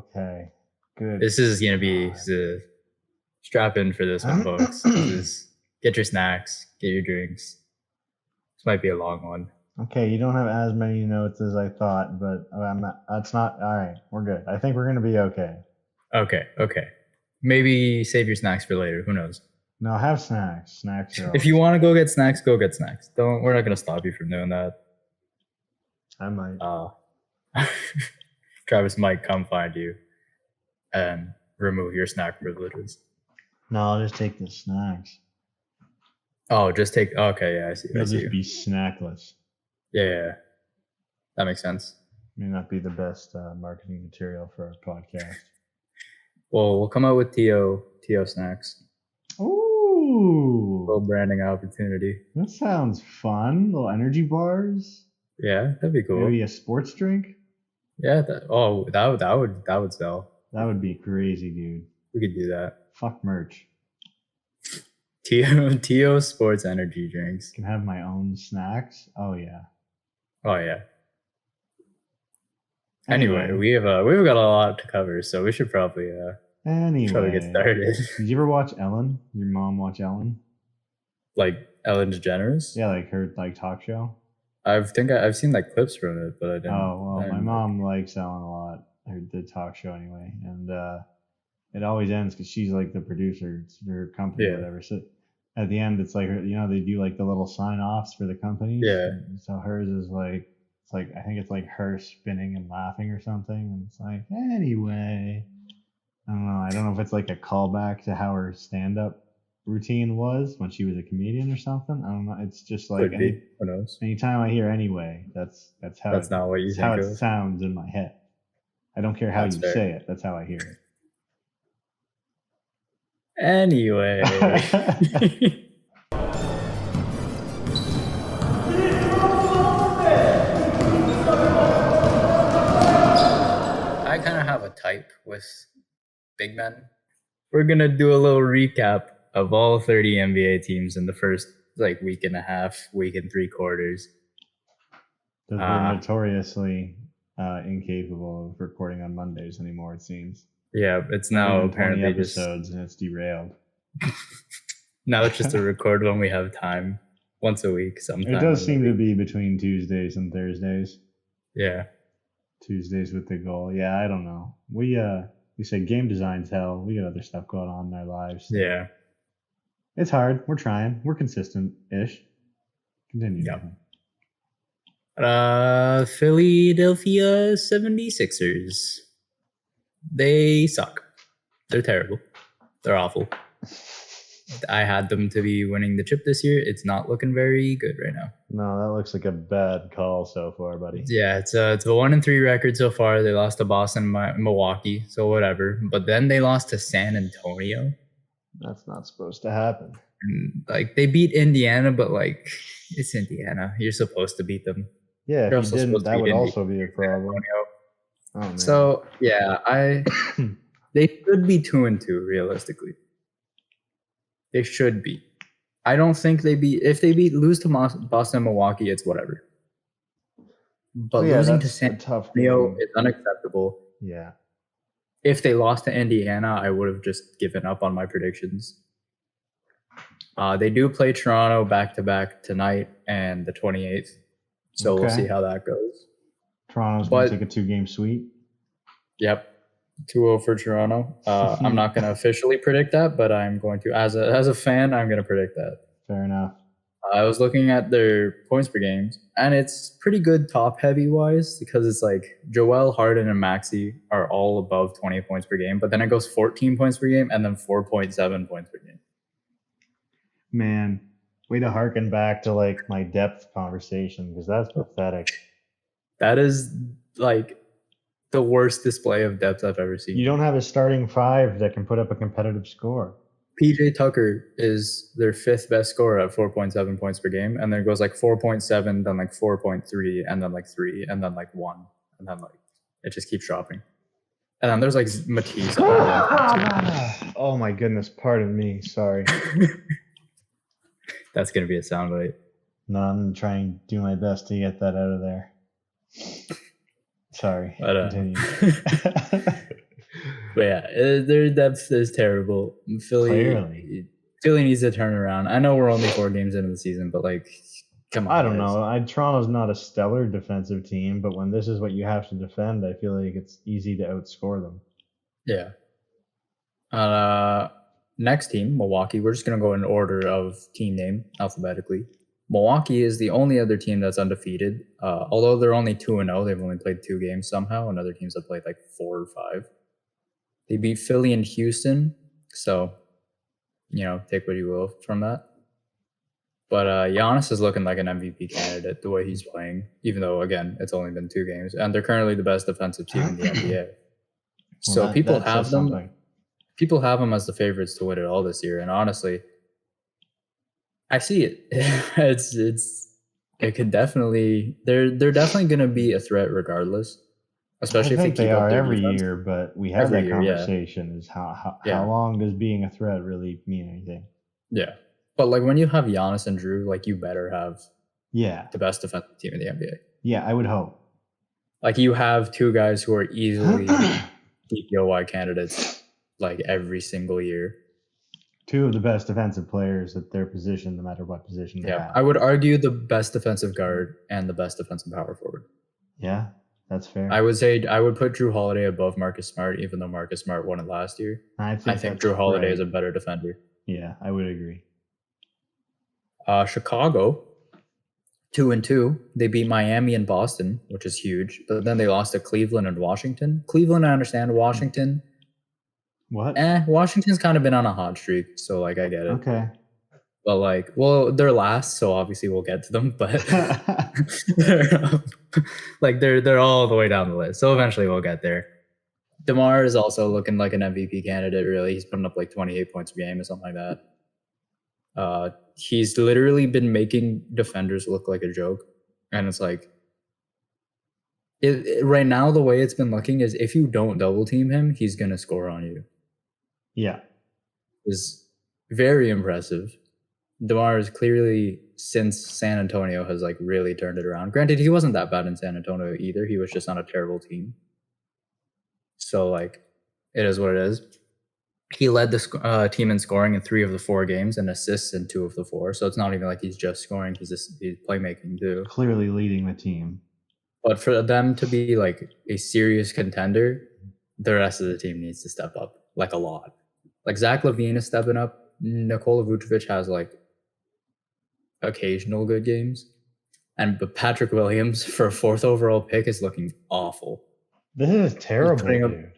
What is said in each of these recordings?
Okay. Good. This is going to be strap in for this one, folks. Get your snacks, get your drinks. This might be a long one. Okay, you don't have as many notes as I thought, but that's not all right. We're good. I think we're gonna be okay. Okay. Maybe save your snacks for later. Who knows? No, have snacks. Snacks are if you want to go get snacks, go get snacks. We're not gonna stop you from doing that. I might. Travis might come find you and remove your snack privileges. No, I'll just take the snacks. Oh, just take. Okay, yeah, I see. You'll just be snackless. Yeah, that makes sense. May not be the best marketing material for our podcast. Well, we'll come out with TO snacks. Ooh, little branding opportunity. That sounds fun. Little energy bars. Yeah, that'd be cool. Maybe a sports drink. Yeah. That would sell. That would be crazy, dude. We could do that. Fuck merch. TO sports energy drinks. Can have my own snacks. Oh yeah. Anyway, we've got a lot to cover, so we should probably try to get started. Did you ever watch Ellen? Your mom watch Ellen? Like Ellen DeGeneres? Yeah, like her talk show. I've seen like clips from it, but I didn't. Oh well, my mom likes Ellen a lot. The talk show anyway, and it always ends because she's like the producer for her company or whatever. So at the end, it's like they do like the little sign offs for the companies. Yeah. And so hers is like I think it's like her spinning and laughing or something, and it's like anyway. I don't know if it's like a callback to how her stand-up routine was when she was a comedian or something. I don't know. It's just like who knows? Anytime I hear anyway, that's how that's not what you think how of. It sounds in my head. I don't care how you say it. That's how I hear it. Anyway. I kind of have a type with big men. We're going to do a little recap of all 30 NBA teams in the first week and a half, week and 3 quarters. Because we're notoriously incapable of recording on Mondays anymore, it seems. Yeah, it's now apparently episodes and it's derailed. Now it's just a record when we have time, once a week. Sometimes it does seem to be between Tuesdays and Thursdays. Yeah, Tuesdays with the goal. Yeah, I don't know. We say game design's hell. We got other stuff going on in our lives. So. Yeah, it's hard. We're trying. We're consistent-ish. Continue. Yeah. Philadelphia 76ers. They suck. They're terrible. They're awful. I had them to be winning the chip this year. It's not looking very good right now. No, that looks like a bad call so far, buddy. Yeah, it's a 1-3 record so far. They lost to Boston, Milwaukee, so whatever. But then they lost to San Antonio. That's not supposed to happen. And, they beat Indiana, but it's Indiana. You're supposed to beat them. Yeah, if you didn't, that would also be a problem. Oh, man. So yeah, they should be 2-2 realistically. They should be. I don't think if they lose to Boston and Milwaukee, it's whatever. But losing to San Antonio is unacceptable. Yeah. If they lost to Indiana, I would have just given up on my predictions. They do play Toronto back-to-back tonight and the 28th. So we'll see how that goes. Toronto's going to take a 2-game sweep. Yep. 2-0 for Toronto. I'm not going to officially predict that, but I'm going to, as a fan, I'm going to predict that. Fair enough. I was looking at their points per game, and it's pretty good top-heavy wise because it's Joel, Harden, and Maxey are all above 20 points per game, but then it goes 14 points per game and then 4.7 points per game. Man, way to harken back to my depth conversation because that's pathetic. That is the worst display of depth I've ever seen. You don't have a starting 5 that can put up a competitive score. PJ Tucker is their 5th best scorer at 4.7 points per game, and then it goes 4.7, then 4.3, and then 3, and then 1, and then it just keeps dropping. And then there's Matisse. Oh my goodness, pardon me, sorry. That's gonna be a soundbite. No, I'm trying to do my best to get that out of there. Sorry. But, continue. But yeah, their depth is terrible. Philly needs to turn around. I know we're only 4 games into the season, but like, come on. I don't know. Toronto's not a stellar defensive team, but when this is what you have to defend, I feel like it's easy to outscore them. Yeah. Next team, Milwaukee. We're just gonna go in order of team name alphabetically. Milwaukee is the only other team that's undefeated. Although they're only 2-0, they've only played 2 games somehow, and other teams have played like 4 or 5. They beat Philly and Houston, so take what you will from that. But Giannis is looking like an MVP candidate the way he's playing, even though again it's only been 2 games, and they're currently the best defensive team in the NBA. So people have them. People have them as the favorites to win it all this year, and honestly, I see it. It could definitely. They're definitely going to be a threat regardless, especially if they are every year. But we have that conversation: is how long does being a threat really mean anything? Yeah, but like when you have Giannis and Drew, like you better have the best defensive team in the NBA. Yeah, I would hope. Like you have 2 guys who are easily DPOY candidates, like every single year. 2 of the best defensive players at their position, no matter what position they have. I would argue the best defensive guard and the best defensive power forward. Yeah, that's fair. I would say I would put Drew Holiday above Marcus Smart, even though Marcus Smart won it last year. I think Drew Holiday is a better defender. Yeah, I would agree. Chicago, 2-2. They beat Miami and Boston, which is huge. But then they lost to Cleveland and Washington. Cleveland, I understand. Washington. What? Washington's kind of been on a hot streak, so like I get it. Okay. But like, well, they're last, so obviously we'll get to them. But they're all the way down the list, so eventually we'll get there. DeMar is also looking like an MVP candidate. Really, he's putting up like 28 points per game or something like that. He's literally been making defenders look like a joke, and it's like. Right now, the way it's been looking is if you don't double team him, he's gonna score on you. Yeah, is very impressive. DeMar is clearly, since San Antonio, has like really turned it around. Granted, he wasn't that bad in San Antonio either. He was just on a terrible team. So like, it is what it is. He led the team in scoring in 3 of the 4 games and assists in 2 of the 4. So it's not even like he's just scoring; he's playmaking too. Clearly leading the team. But for them to be like a serious contender, the rest of the team needs to step up like a lot. Like Zach LaVine is stepping up. Nikola Vucevic has like occasional good games. But Patrick Williams for a 4th overall pick is looking awful. This is terrible, dude.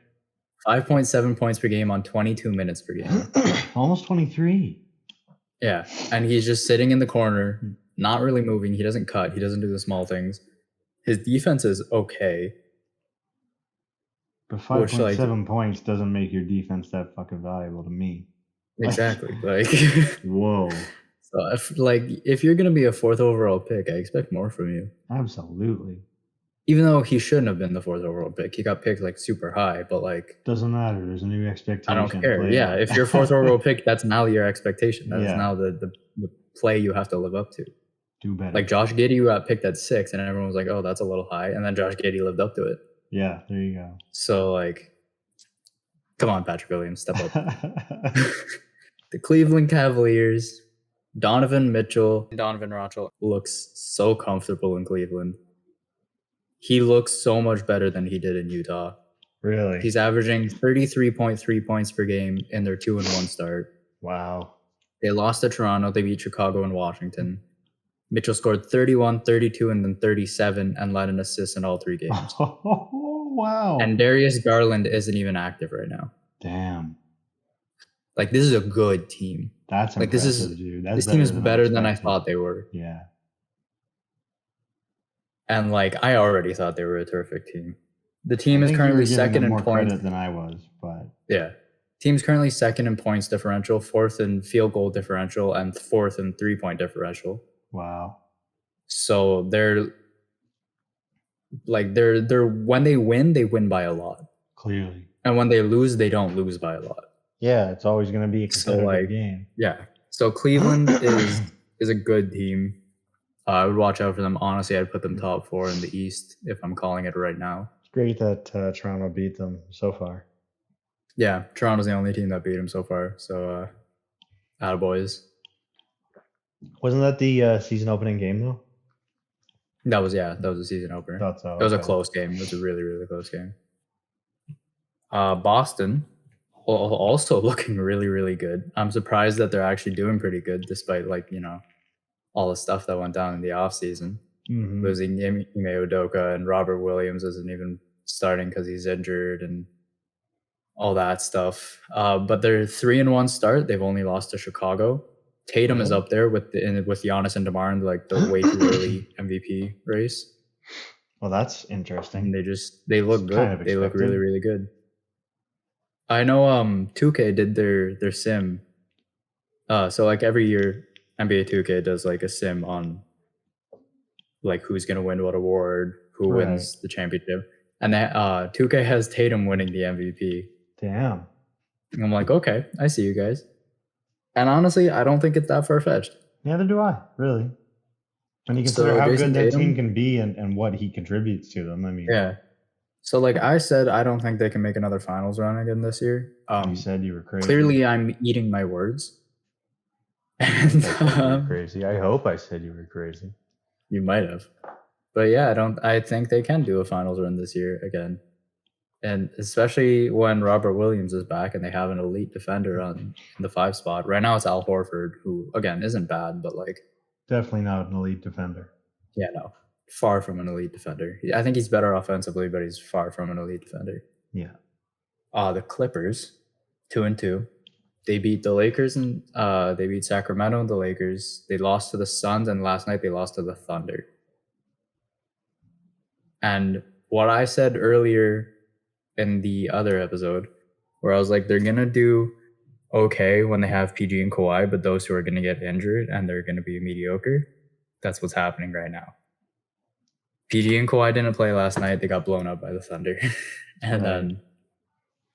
5.7 points per game on 22 minutes per game. Almost 23. Yeah. And he's just sitting in the corner, not really moving. He doesn't cut. He doesn't do the small things. His defense is okay. But 5.7 points doesn't make your defense that fucking valuable to me. Exactly. Like, whoa. So if you're gonna be a 4th overall pick, I expect more from you. Absolutely. Even though he shouldn't have been the 4th overall pick, he got picked like super high. But like, doesn't matter. There's a new expectation. I don't care. Yeah, if you're 4th overall pick, that's now your expectation. That's now the play you have to live up to. Do better. Like Josh Giddey got picked at 6, and everyone was like, "Oh, that's a little high," and then Josh Giddey lived up to it. Yeah, there you go. So like, come on, Patrick Williams, step up. The Cleveland Cavaliers, Donovan Mitchell looks so comfortable in Cleveland. He looks so much better than he did in Utah. Really? He's averaging 33.3 points per game in their 2-1 start. Wow. They lost to Toronto. They beat Chicago and Washington. Mitchell scored 31, 32, and then 37 and led an assist in all 3 games. Oh, wow. And Darius Garland isn't even active right now. Damn. Like, this is a good team. That's like impressive, dude. This team is better than I thought they were. Yeah. And, like, I already thought they were a terrific team. The team is currently second in more points. Credit than I was, but... Yeah. Team's currently second in points differential, 4th in field goal differential, and 4th in 3-point differential. Wow. So they're when they win by a lot. Clearly. And when they lose, they don't lose by a lot. Yeah, it's always going to be a competitive game. Yeah. So Cleveland is a good team. I would watch out for them. Honestly, I'd put them top 4 in the East if I'm calling it right now. It's great that Toronto beat them so far. Yeah, Toronto's the only team that beat him so far. So, attaboys. Wasn't that the season opening game though? That was a season opener. Thought so. It was a close game. It was a really, really close game. Boston also looking really, really good. I'm surprised that they're actually doing pretty good despite all the stuff that went down in the offseason. Mm-hmm. Losing Ime Udoka and Robert Williams isn't even starting because he's injured and all that stuff. But they're 3-1 start. They've only lost to Chicago. Tatum is up there with Giannis and DeMar in the way too early MVP race. Well, that's interesting. And they look good. Kind of they look really, really good. I know 2K did their sim. So every year NBA 2K does a sim on who's gonna win what award, who wins the championship. And that 2K has Tatum winning the MVP. Damn. And I'm like, okay, I see you guys. And honestly, I don't think it's that far-fetched. Neither do I, really. When you consider how good that team can be and what he contributes to them, I mean. Yeah. So I said, I don't think they can make another finals run again this year. You said you were crazy. Clearly, I'm eating my words. And, you were crazy. I hope I said you were crazy. You might have. But yeah, I think they can do a finals run this year again. And especially when Robert Williams is back and they have an elite defender in the 5 spot. Right now it's Al Horford, who, again, isn't bad, but definitely not an elite defender. Yeah, no. Far from an elite defender. I think he's better offensively, but he's far from an elite defender. Yeah. The Clippers, 2-2. They beat the Lakers and they beat Sacramento and the Lakers. They lost to the Suns, and last night they lost to the Thunder. And what I said earlier in the other episode, where I was like, they're going to do okay when they have PG and Kawhi, but those who are going to get injured and they're going to be mediocre, that's what's happening right now. PG and Kawhi didn't play last night. They got blown up by the Thunder. And then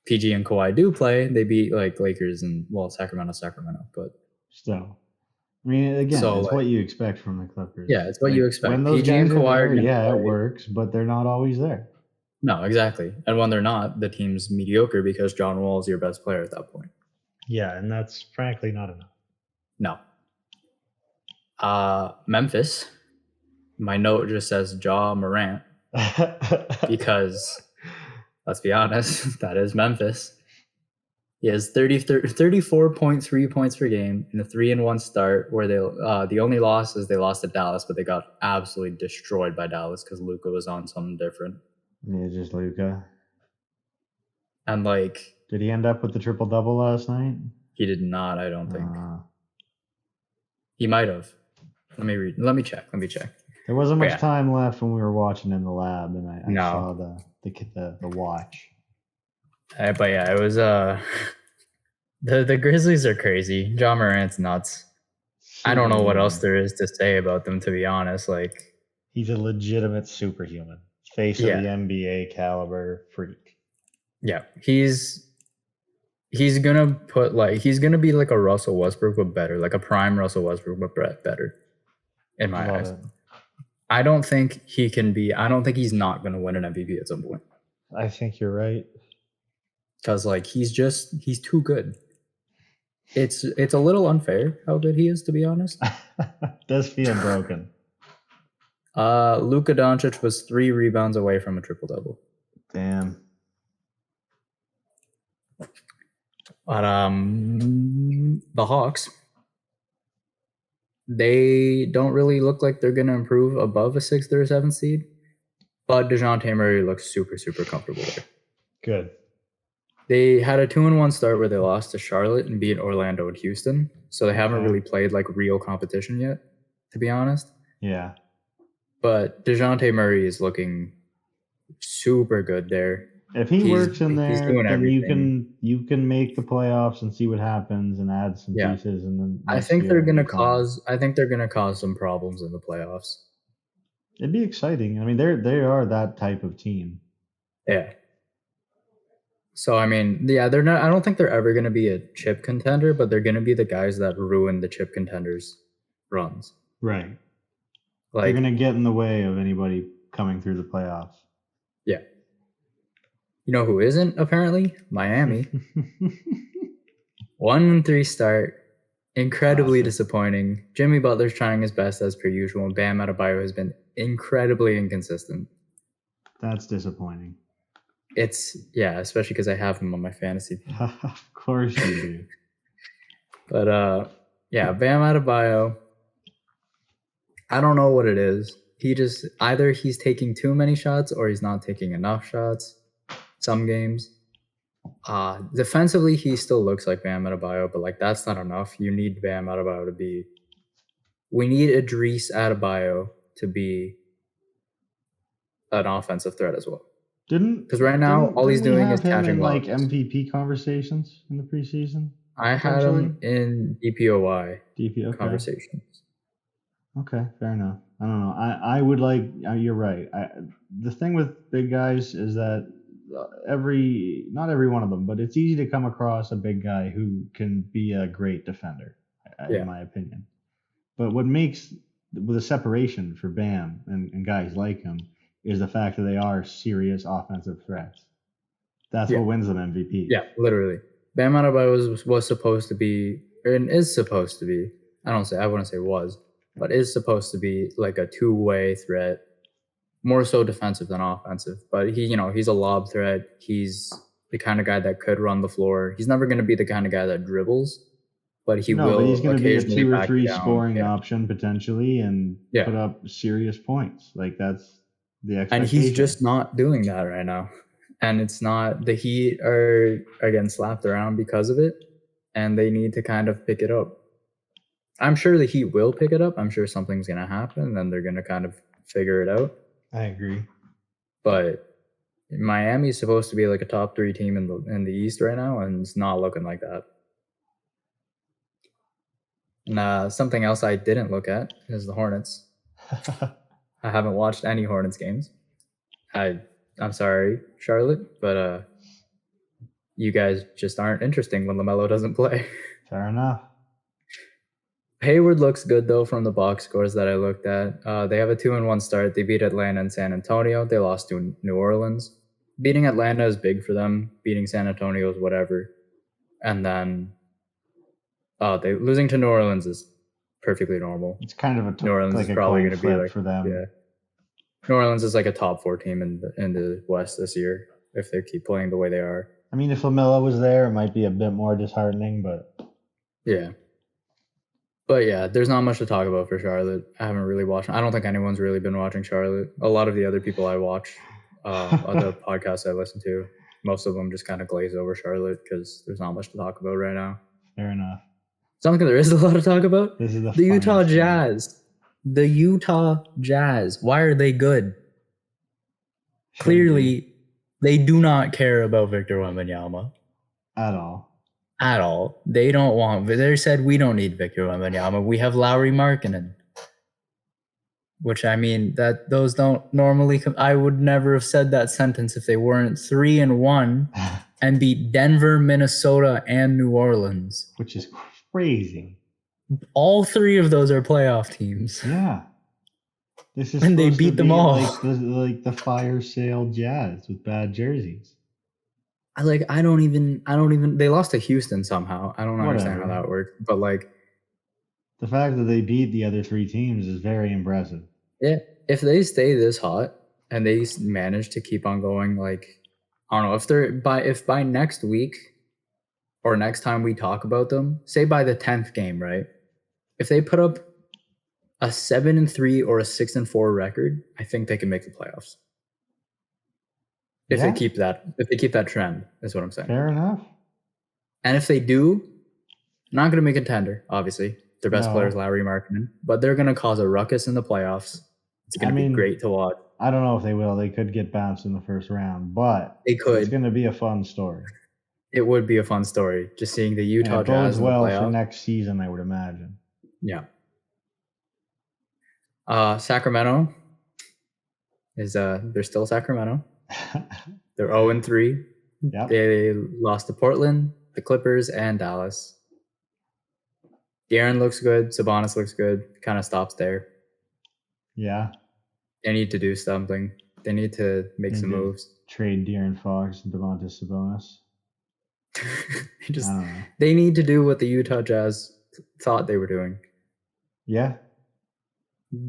PG and Kawhi do play. They beat Lakers and, Sacramento. But still, I mean, again, it's what you expect from the Clippers. Yeah, it's what you expect. When those PG and Kawhi there, it works, but they're not always there. No, exactly. And when they're not, the team's mediocre because John Wall is your best player at that point. Yeah, and that's frankly not enough. No. Memphis. My note just says Ja Morant because, let's be honest, that is Memphis. He has 34.3 points per game in a 3-1 start where the only loss is they lost to Dallas, but they got absolutely destroyed by Dallas because Luka was on something different. Yeah, just Luka. And did he end up with the triple-double last night? He did not, I don't think. He might have. Let me check. There wasn't much time left when we were watching in the lab, and I saw the watch. But yeah, it was the Grizzlies are crazy. Ja Morant's nuts. I don't know what else there is to say about them, to be honest. He's a legitimate superhuman, face of the NBA caliber freak. Yeah, he's gonna he's gonna be like a Russell Westbrook but better, like a prime Russell Westbrook but better. In my eyes. I don't think he can be. I don't think he's not going to win an MVP at some point. I think you're right. Because he's too good. It's a little unfair how good he is, to be honest. Does feel broken. Luka Doncic was 3 rebounds away from a triple-double. Damn. But the Hawks, they don't really look like they're going to improve above a 6th or a 7th seed. But DeJounte Murray looks super, super comfortable there. Good. They had a 2-1 start where they lost to Charlotte and beat Orlando and Houston. So they haven't really played real competition yet, to be honest. Yeah. But DeJounte Murray is looking super good there. If he works in there, then you can make the playoffs and see what happens and add some pieces, and then I think they're gonna cause some problems in the playoffs. It'd be exciting. I mean, they are that type of team. Yeah. So I mean, they're not. I don't think they're ever gonna be a chip contender, but they're gonna be the guys that ruin the chip contenders' runs. Right. They're gonna get in the way of anybody coming through the playoffs. Yeah. You know who isn't, apparently? Miami. 1-3 start. Incredibly disappointing. Jimmy Butler's trying his best as per usual, and Bam Adebayo has been incredibly inconsistent. That's disappointing. Especially because I have him on my fantasy team. Of course you do. But Bam Adebayo, I don't know what it is. Either he's taking too many shots or he's not taking enough shots some games. Defensively, he still looks like Bam Adebayo, but like that's not enough. You need Bam Adebayo to be. We need Idris Adebayo to be an offensive threat as well. Because right now all he's doing is catching like MVP conversations in the preseason. I had him in DPOY conversations. Okay, fair enough. I don't know. I would like. You're right. The thing with big guys is that not every one of them, but it's easy to come across a big guy who can be a great defender, in my opinion. But what makes the separation for Bam and guys like him is the fact that they are serious offensive threats. That's what wins them MVP. Yeah, literally. Bam Adebayo was supposed to be, and is supposed to be, I wouldn't say was, but is supposed to be like a two-way threat, more so defensive than offensive. But he's a lob threat. He's the kind of guy that could run the floor. He's never going to be the kind of guy that dribbles, but he's going to be a 2 or 3 scoring option potentially and put up serious points. Like that's the expectation. And he's just not doing that right now. And it's not, the Heat are again slapped around because of it, and they need to kind of pick it up. I'm sure the Heat will pick it up. I'm sure something's going to happen, and then they're going to kind of figure it out. I agree. But Miami's supposed to be like a top 3 team in the East right now, and it's not looking like that. And something else I didn't look at is the Hornets. I haven't watched any Hornets games. I'm sorry, Charlotte, but you guys just aren't interesting when LaMelo doesn't play. Fair enough. Hayward looks good, though, from the box scores that I looked at. They have a 2-1 start. They beat Atlanta and San Antonio. They lost to New Orleans. Beating Atlanta is big for them. Beating San Antonio is whatever. And then losing to New Orleans is perfectly normal. It's kind of a New Orleans is probably going to be like for them. Yeah. New Orleans is like a top 4 team in the West this year if they keep playing the way they are. I mean, if LaMelo was there, it might be a bit more disheartening, but yeah. But yeah, there's not much to talk about for Charlotte. I haven't really watched. I don't think anyone's really been watching Charlotte. A lot of the other people I watch, other podcasts I listen to, most of them just kind of glaze over Charlotte because there's not much to talk about right now. Fair enough. Something there is a lot to talk about. This is the Utah Jazz. The Utah Jazz. Why are they good? Clearly, they do not care about Victor Wembanyama. At all. They don't want. They said we don't need Victor Wembanyama. We have Lauri Markkanen. Which I mean, that those don't normally. I would never have said that sentence if they weren't 3-1 and beat Denver, Minnesota, and New Orleans. Which is crazy. All 3 of those are playoff teams. Yeah. This is and they beat them all. Like the fire sale Jazz with bad jerseys. I don't even. They lost to Houston somehow. I don't understand how that worked. But like, the fact that they beat the other 3 teams is very impressive. Yeah, if they stay this hot and they manage to keep on going, like, I don't know if by next week or next time we talk about them, say by the 10th game, right? If they put up a 7-3 or a 6-4 record, I think they can make the playoffs. If they keep that trend, is what I'm saying. Fair enough. And if they do, not going to be a contender, obviously. Their best player is Lauri Markkanen, but they're going to cause a ruckus in the playoffs. It's going to be great to watch. I don't know if they will. They could get bounced in the first round, but they could. It's going to be a fun story. It would be a fun story, just seeing the Utah Jazz in the playoffs. For next season, I would imagine. Yeah. Sacramento is they're still Sacramento. They're 0-3. Yep. They lost to Portland, the Clippers, and Dallas. De'Aaron looks good. Sabonis looks good. Kind of stops there. Yeah. They need to do something. They need to make some moves. trade De'Aaron Fox and Domantas Sabonis. They need to do what the Utah Jazz thought they were doing. Yeah.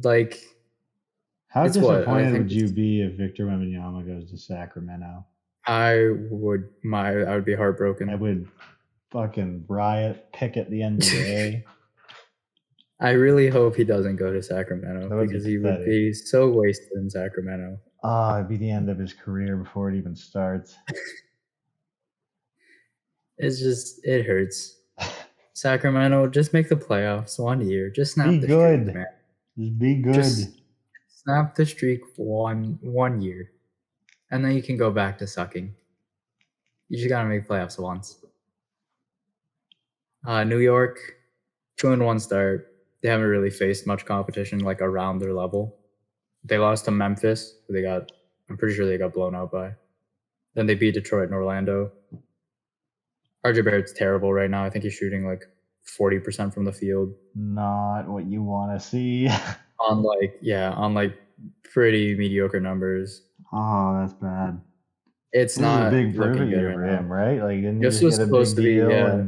Like, how disappointed would you be if Victor Wembanyama goes to Sacramento? I would be heartbroken. I would fucking riot, picket the NBA. I really hope he doesn't go to Sacramento because he would be so wasted in Sacramento. Oh, it'd be the end of his career before it even starts. It hurts. Sacramento, just make the playoffs 1 year. Just snap the streak, man. Just be good. Just snap the streak for one year. And then you can go back to sucking. You just gotta make playoffs once. New York, 2-1 start. They haven't really faced much competition like around their level. They lost to Memphis. I'm pretty sure they got blown out by. Then they beat Detroit and Orlando. RJ Barrett's terrible right now. I think he's shooting like 40% from the field. Not what you want to see. on pretty mediocre numbers. Oh, that's bad. It's not a big proving year for him, right? Like, this was supposed to be. Yeah,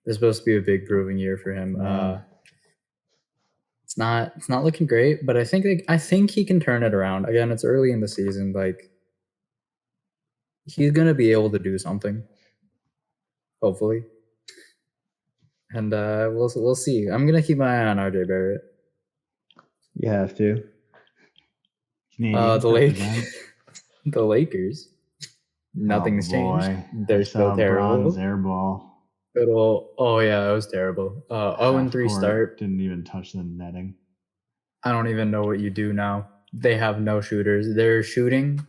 it's supposed to be a big proving year for him. Yeah. It's not looking great, but I think he can turn it around. Again, it's early in the season. Like, he's gonna be able to do something. Hopefully. And we'll see. I'm gonna keep my eye on RJ Barrett. You have to. The Lakers. Nothing's changed. They're still terrible. Airball. Oh yeah, it was terrible. 0-3 start. Didn't even touch the netting. I don't even know what you do now. They have no shooters. They're shooting.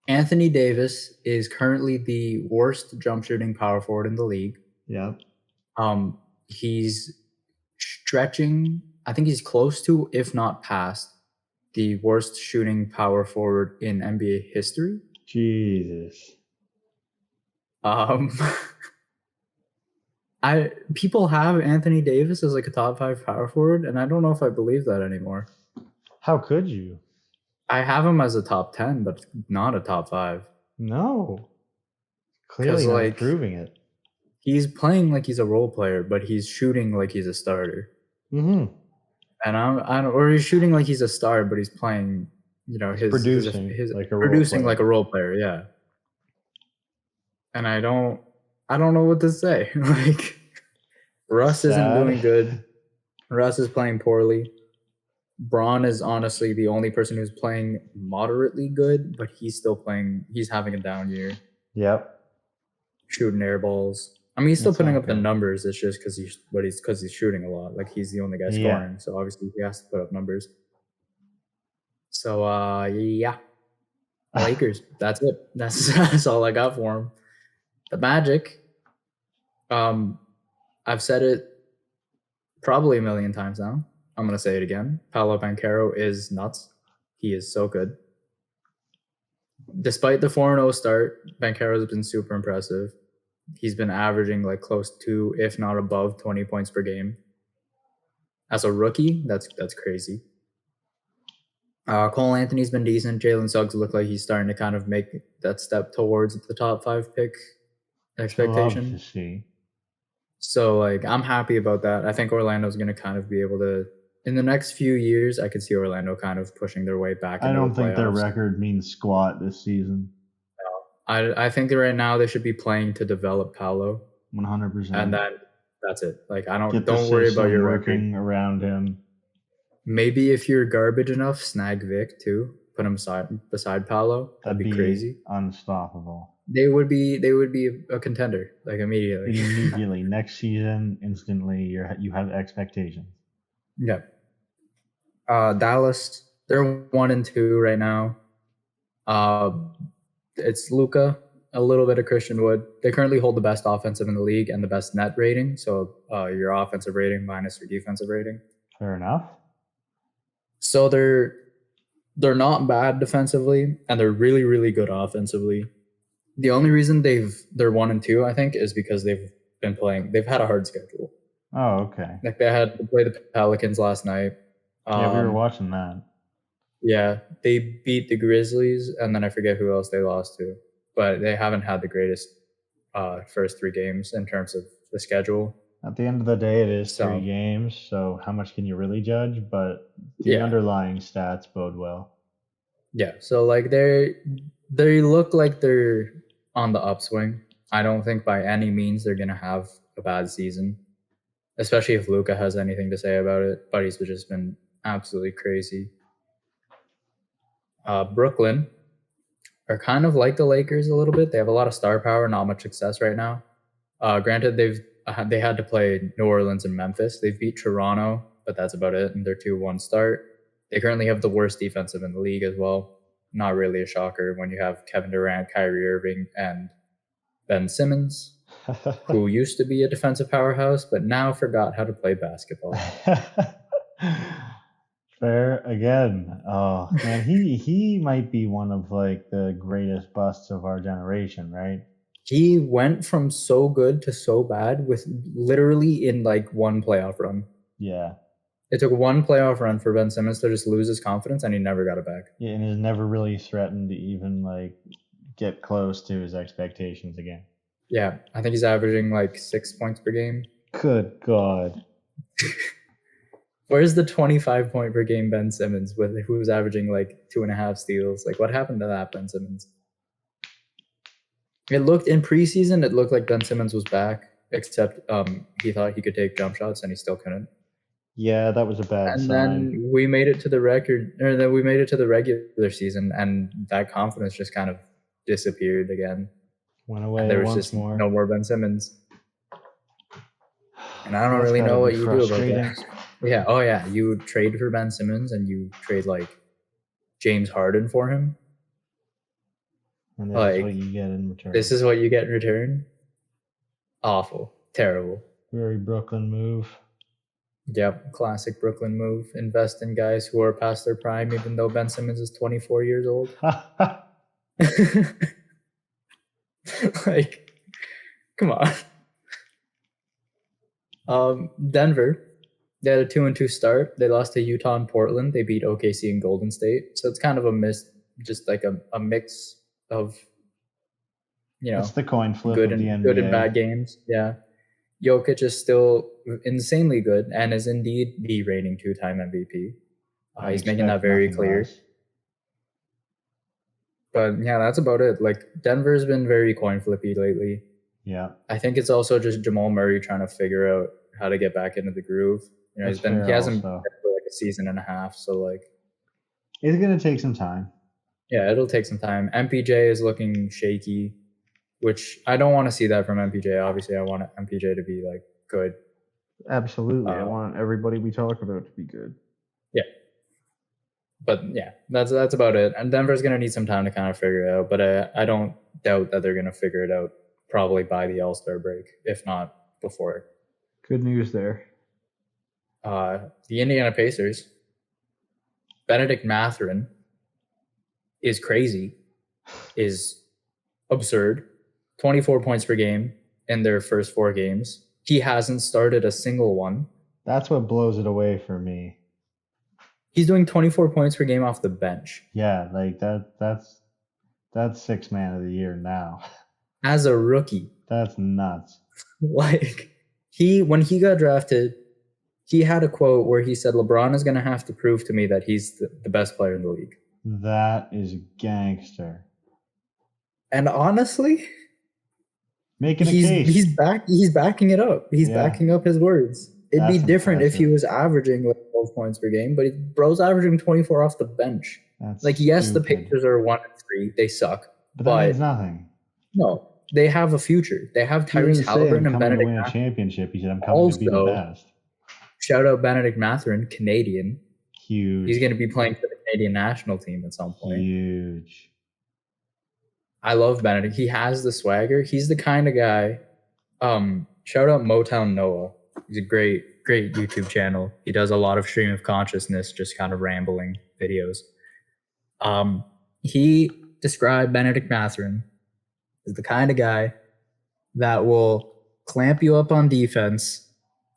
Anthony Davis is currently the worst jump shooting power forward in the league. Yep. He's stretching. I think he's close to, if not past, the worst shooting power forward in NBA history. Jesus. People have Anthony Davis as like a top 5 power forward, and I don't know if I believe that anymore. How could you? I have him as a top 10, but not a top 5. No. Clearly not proving it. He's playing like he's a role player, but he's shooting like he's a starter. Mm-hmm. And or he's shooting like he's a star, but he's playing, producing like a role player, yeah. And I don't know what to say. Like, Russ isn't doing good. Russ is playing poorly. Braun is honestly the only person who's playing moderately good, but he's having a down year. Yep. Shooting air balls. I mean, he's still putting up the numbers. It's just because he's shooting a lot. Like, he's the only guy scoring, so obviously he has to put up numbers. So Lakers. That's it. That's all I got for him. The Magic. I've said it probably a million times now. I'm gonna say it again. Paolo Banchero is nuts. He is so good. Despite the 4-0 start, Banchero has been super impressive. He's been averaging like close to, if not above, 20 points per game. As a rookie, that's crazy. Cole Anthony's been decent. Jalen Suggs looked like he's starting to kind of make that step towards the top 5 pick expectation. Love to see. So, like, I'm happy about that. I think Orlando's going to kind of be able to, in the next few years, I could see Orlando kind of pushing their way back into the playoffs. I don't think their record means squat this season. I think that right now they should be playing to develop Paolo. 100%. And that's it. Like, don't worry about your working around him. Maybe if you're garbage enough, snag Vic too. Put him beside Paolo. That'd be crazy. Unstoppable. They would be a contender, like, immediately. Immediately. Next season, instantly you have expectations. Yeah. Dallas, they're 1-2 right now. It's Luka, a little bit of Christian Wood. They currently hold the best offensive in the league and the best net rating. So your offensive rating minus your defensive rating. Fair enough. So they're not bad defensively, and they're really, really good offensively. The only reason they're 1-2, I think, is because they've had a hard schedule. Oh, okay. Like, they had to play the Pelicans last night. Yeah, we were watching that. Yeah, they beat the Grizzlies, and then I forget who else they lost to. But they haven't had the greatest first 3 games in terms of the schedule. At the end of the day, it is 3 So games, so how much can you really judge? But the yeah, underlying stats bode well. yeah. So like they look like they're on the upswing. I don't think by any means they're gonna have a bad season, especially if Luka has anything to say about it. But he's just been absolutely crazy. Brooklyn are kind of like the Lakers a little bit. They have a lot of star power, not much success right now. Granted, they had to play New Orleans and Memphis. They've beat Toronto, but that's about it in their 2-1 start. They currently have the worst defensive in the league as well. Not really a shocker when you have Kevin Durant, Kyrie Irving, and Ben Simmons, who used to be a defensive powerhouse, but now forgot how to play basketball. Fair again. Oh man, he might be one of like the greatest busts of our generation, right? He went from so good to so bad with literally in like one playoff run. Yeah. It took one playoff run for Ben Simmons to just lose his confidence, and he never got it back. Yeah, and has never really threatened to even like get close to his expectations again. Yeah, I think he's averaging like 6 points per game. Good God. Where's the 25 point per game Ben Simmons who was averaging like 2.5 steals? Like, what happened to that Ben Simmons? It looked in preseason, it looked like Ben Simmons was back, except he thought he could take jump shots and he still couldn't. Yeah, that was a bad sign. Then we made it to the regular season, and that confidence just kind of disappeared again. Went away. And there was just more. no more Ben Simmons. And I don't really know what you do about that. Yeah. Oh yeah. You trade for Ben Simmons and you trade like James Harden for him. And this is what you get in return. This is what you get in return. Awful. Terrible. Very Brooklyn move. Yep. Classic Brooklyn move. Invest in guys who are past their prime, even though Ben Simmons is 24 years old. Like, come on. Denver, they had a 2-2 start. They lost to Utah and Portland. They beat OKC and Golden State. So it's kind of just like a mix of, it's the coin flip good of the NBA. Good and bad games. Yeah. Jokic is still insanely good and is indeed the reigning 2-time MVP. He's making that very clear. Less. But yeah, that's about it. Like, Denver's been very coin flippy lately. Yeah. I think it's also just Jamal Murray trying to figure out how to get back into the groove. He hasn't been for like a season and a half, so like it's gonna take some time. Yeah, it'll take some time. MPJ is looking shaky, which I don't want to see that from MPJ. Obviously, I want MPJ to be like good. Absolutely, I want everybody we talk about to be good. Yeah, but yeah, that's about it. And Denver's gonna need some time to kind of figure it out. But I don't doubt that they're gonna figure it out probably by the All-Star break, if not before. Good news there. The Indiana Pacers, Benedict Mathurin is crazy, is absurd. 24 points per game in their first 4 games. He hasn't started a single one. That's what blows it away for me. He's doing 24 points per game off the bench. Yeah, like that's 6th man of the year now. As a rookie. That's nuts. Like, when he got drafted, he had a quote where he said, LeBron is going to have to prove to me that he's the best player in the league. That is gangster. And honestly, making a case. He's backing it up. He's backing up his words. It'd be different if he was averaging like 12 points per game, but bro's averaging 24 off the bench. That's like, yes, stupid. The Pacers are 1-3. They suck. But that means nothing. No, they have a future. They have Tyrese Halliburton and Benedict Mathurin. To win a championship. He said, I'm coming to be the best. Shout out Benedict Mathurin, Canadian. Huge. He's going to be playing for the Canadian national team at some point. Huge. I love Benedict. He has the swagger. He's the kind of guy. Shout out Motown Noah. He's a great YouTube channel. He does a lot of stream of consciousness, just kind of rambling videos. He described Benedict Mathurin as the kind of guy that will clamp you up on defense,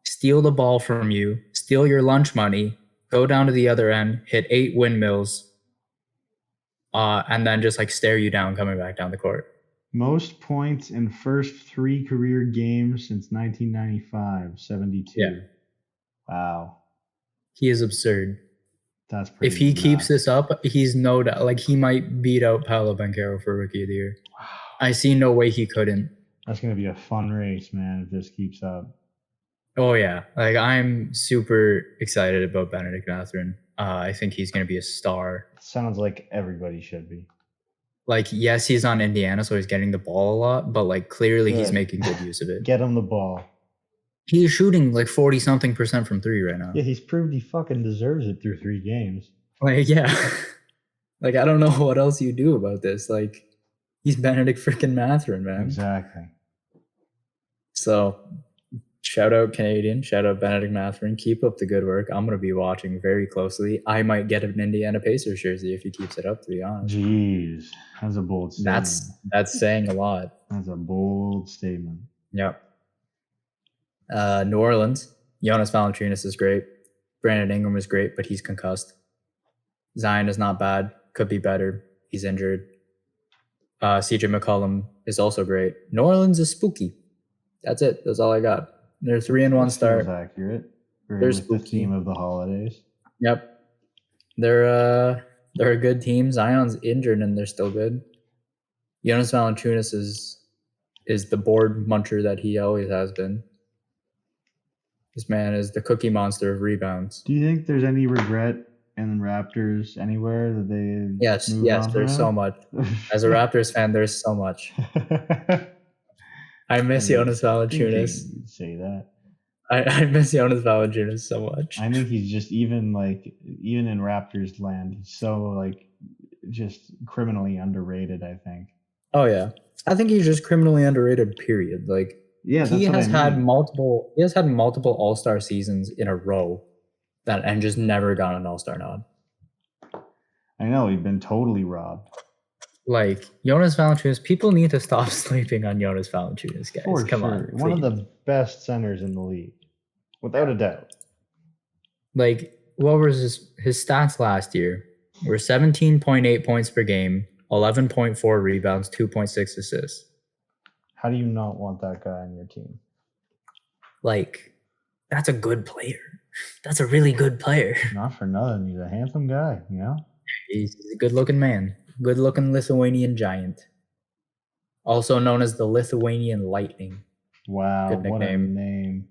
steal the ball from you, steal your lunch money, go down to the other end, hit 8 windmills, and then just like stare you down coming back down the court. Most points in first 3 career games since 1995, 72. Yeah. Wow. He is absurd. That's pretty If he nuts. keeps this up, he's no doubt, like he might beat out Paolo Banchero for Rookie of the Year. Wow. I see no way he couldn't. That's going to be a fun race, man, if this keeps up. Oh, yeah. Like, I'm super excited about Benedict Mathurin. I think he's going to be a star. Sounds like everybody should be. Like, yes, he's on Indiana, so he's getting the ball a lot, but, like, clearly he's making good use of it. Get him the ball. He's shooting, like, 40-something% from 3 right now. Yeah, he's proved he fucking deserves it through 3 games. Like, yeah. Like, I don't know what else you do about this. Like, he's Benedict freaking Mathurin, man. Exactly. So, shout out Canadian, shout out Benedict Mathurin. Keep up the good work. I'm going to be watching very closely. I might get an Indiana Pacers jersey if he keeps it up, to be honest. Jeez, that's a bold statement. That's saying a lot. That's a bold statement. Yep. New Orleans, Jonas Valanciunas is great. Brandon Ingram is great, but he's concussed. Zion is not bad. Could be better. He's injured. CJ McCollum is also great. New Orleans is spooky. That's it. That's all I got. They're 3-1 start. That's accurate. They're the theme of the holidays. Yep. They're a good team. Zion's injured and they're still good. Jonas Valanciunas is the board muncher that he always has been. This man is the cookie monster of rebounds. Do you think there's any regret in the Raptors anywhere that they Yes, there's so much. As a Raptors fan, there's so much. I miss Jonas Valanciunas. You'd say that. I miss Jonas Valanciunas so much. I think he's just even in Raptors land, he's so like just criminally underrated, I think. Oh yeah. I think he's just criminally underrated, period. Like yeah, he has had multiple All-Star seasons in a row and just never got an All-Star nod. I know, he's been totally robbed. Like Jonas Valanciunas, people need to stop sleeping on Jonas Valanciunas, guys. Come on. Please. One of the best centers in the league. Without a doubt. Like, what was his stats last year? Were 17.8 points per game, 11.4 rebounds, 2.6 assists. How do you not want that guy on your team? Like, that's a good player. That's a really good player. Not for nothing. He's a handsome guy, you know? He's a good-looking man. Good-looking Lithuanian giant. Also known as the Lithuanian Lightning. Wow, what a name.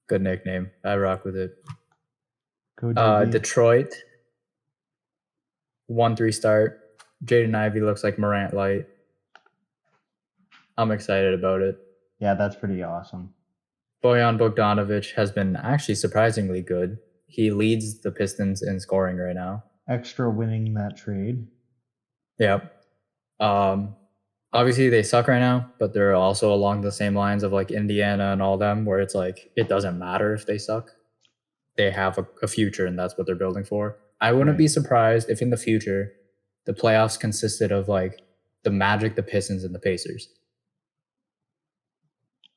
Good nickname. I rock with it. Go Detroit. 1-3 start. Jaden Ivey looks like Morant light. I'm excited about it. Yeah, that's pretty awesome. Bojan Bogdanovic has been actually surprisingly good. He leads the Pistons in scoring right now. Extra winning that trade. Yep. Obviously they suck right now, but they're also along the same lines of like Indiana and all them, where it's like it doesn't matter if they suck. They have a future, and that's what they're building for. I wouldn't be surprised if in the future the playoffs consisted of like the Magic, the Pistons, and the Pacers.